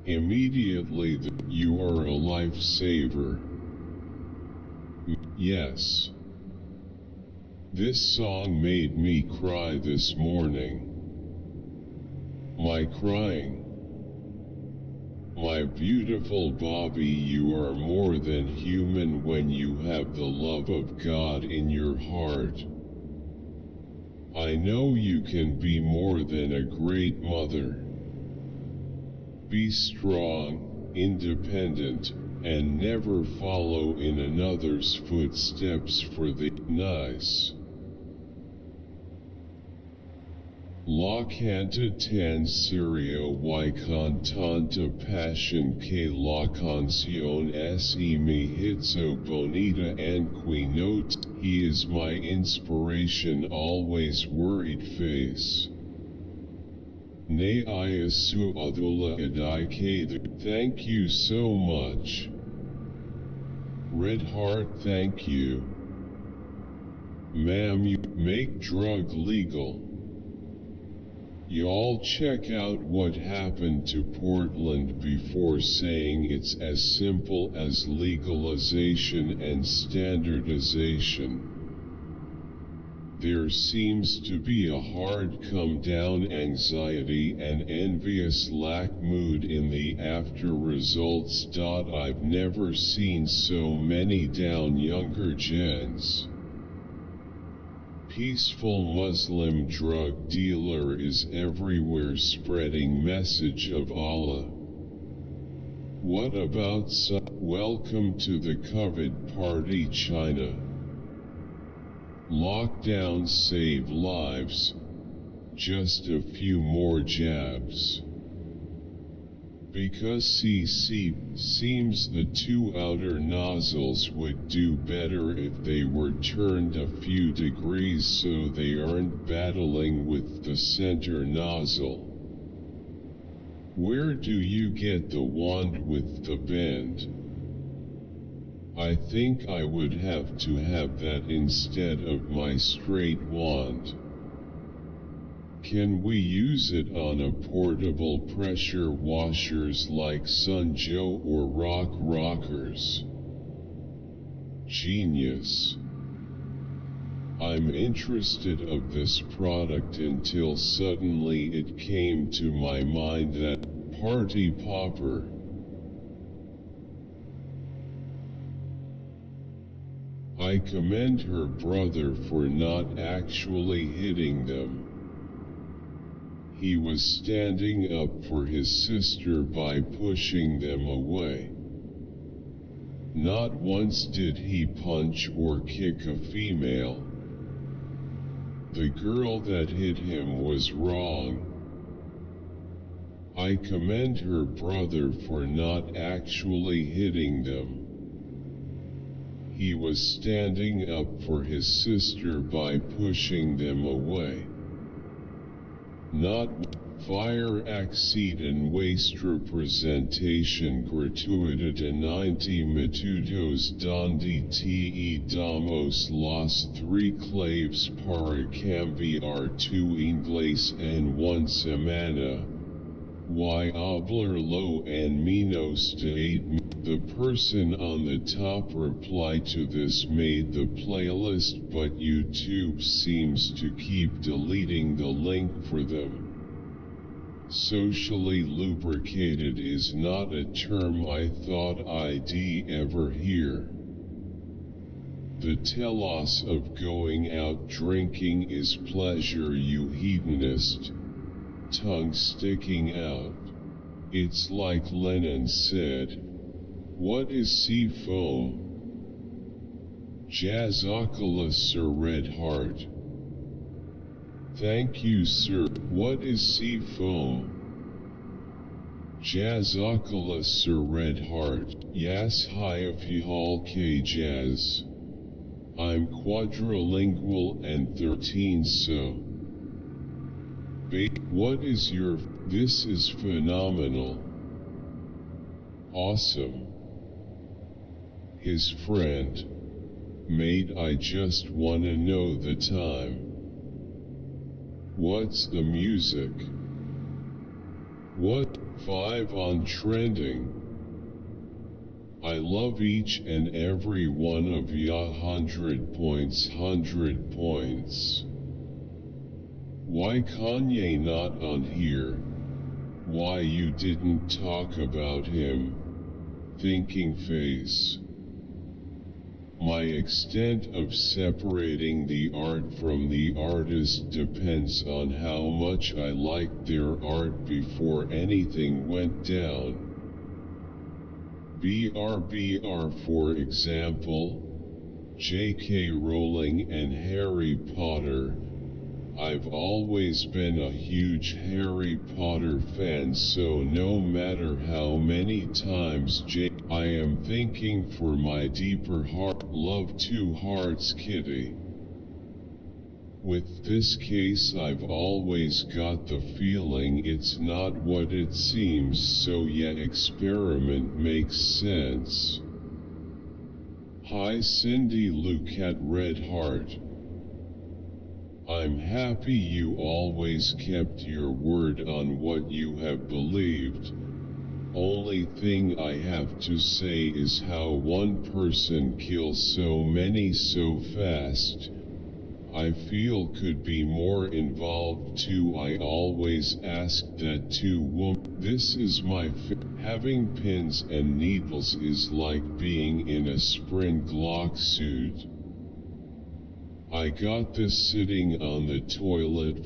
Immediately, you are a lifesaver. Yes. This song made me cry this morning. My crying. My beautiful Bobby, you are more than human when you have the love of God in your heart. I know you can be more than a great mother. Be strong, independent, and never follow in another's footsteps for the nice. La canta tan serio y con tanta pasión que la canción se me hizo bonita anquinote. He is my inspiration, always worried face. Ne iasu adula idai. Thank you so much. Red heart, thank you. Ma'am, you make drug legal. Y'all check out what happened to Portland before saying it's as simple as legalization and standardization. There seems to be a hard come-down anxiety and envious lack mood in the after results. I've never seen so many down younger gens. Peaceful Muslim drug dealer is everywhere spreading message of Allah. What about welcome to the COVID party, China. Lockdowns save lives, just a few more jabs. Because seems the two outer nozzles would do better if they were turned a few degrees so they aren't battling with the center nozzle. Where do you get the wand with the bend? I think I would have to have that instead of my straight wand. Can we use it on a portable pressure washers like Sunjo or Rockers? Genius. I'm interested of this product until suddenly it came to my mind that party popper. I commend her brother for not actually hitting them. He was standing up for his sister by pushing them away. Not once did he punch or kick a female. The girl that hit him was wrong. I commend her brother for not actually hitting them. He was standing up for his sister by pushing them away. Not fire accident waste representation gratuita de 90 minutos donde te damos los 3 claves para cambiar tu inglés en una semana. Y hablarlo en menos de 8 The person on the top reply to this made the playlist, but YouTube seems to keep deleting the link for them. Socially lubricated is not a term I thought I'd ever hear. The telos of going out drinking is pleasure, you hedonist. Tongue sticking out. It's like Lennon said. What is sea foam? Jazakallah, Sir Red Heart. Thank you, sir. What is sea foam? Jazakallah, Sir Red Heart. Yas hayafihal k jazz. I'm quadrilingual and 13 so. What is your... This is phenomenal. Awesome. His friend. Mate, I just wanna know the time. What's the music? What? 5 on trending. I love each and every one of ya. 100 points, 100 points. Why Kanye not on here? Why you didn't talk about him? Thinking face. My extent of separating the art from the artist depends on how much I liked their art before anything went down. BRBR, for example, J.K. Rowling and Harry Potter. I've always been a huge Harry Potter fan, so no matter how many times I am thinking for my deeper heart, love 2 hearts kitty. With this case I've always got the feeling it's not what it seems, so yeah, experiment makes sense. Hi Cindy, look at Red Heart. I'm happy you always kept your word on what you have believed. Only thing I have to say is how one person kills so many so fast. I feel could be more involved too. I always ask that to women. This is my having pins and needles is like being in a spring Glock suit. I got this sitting on the toilet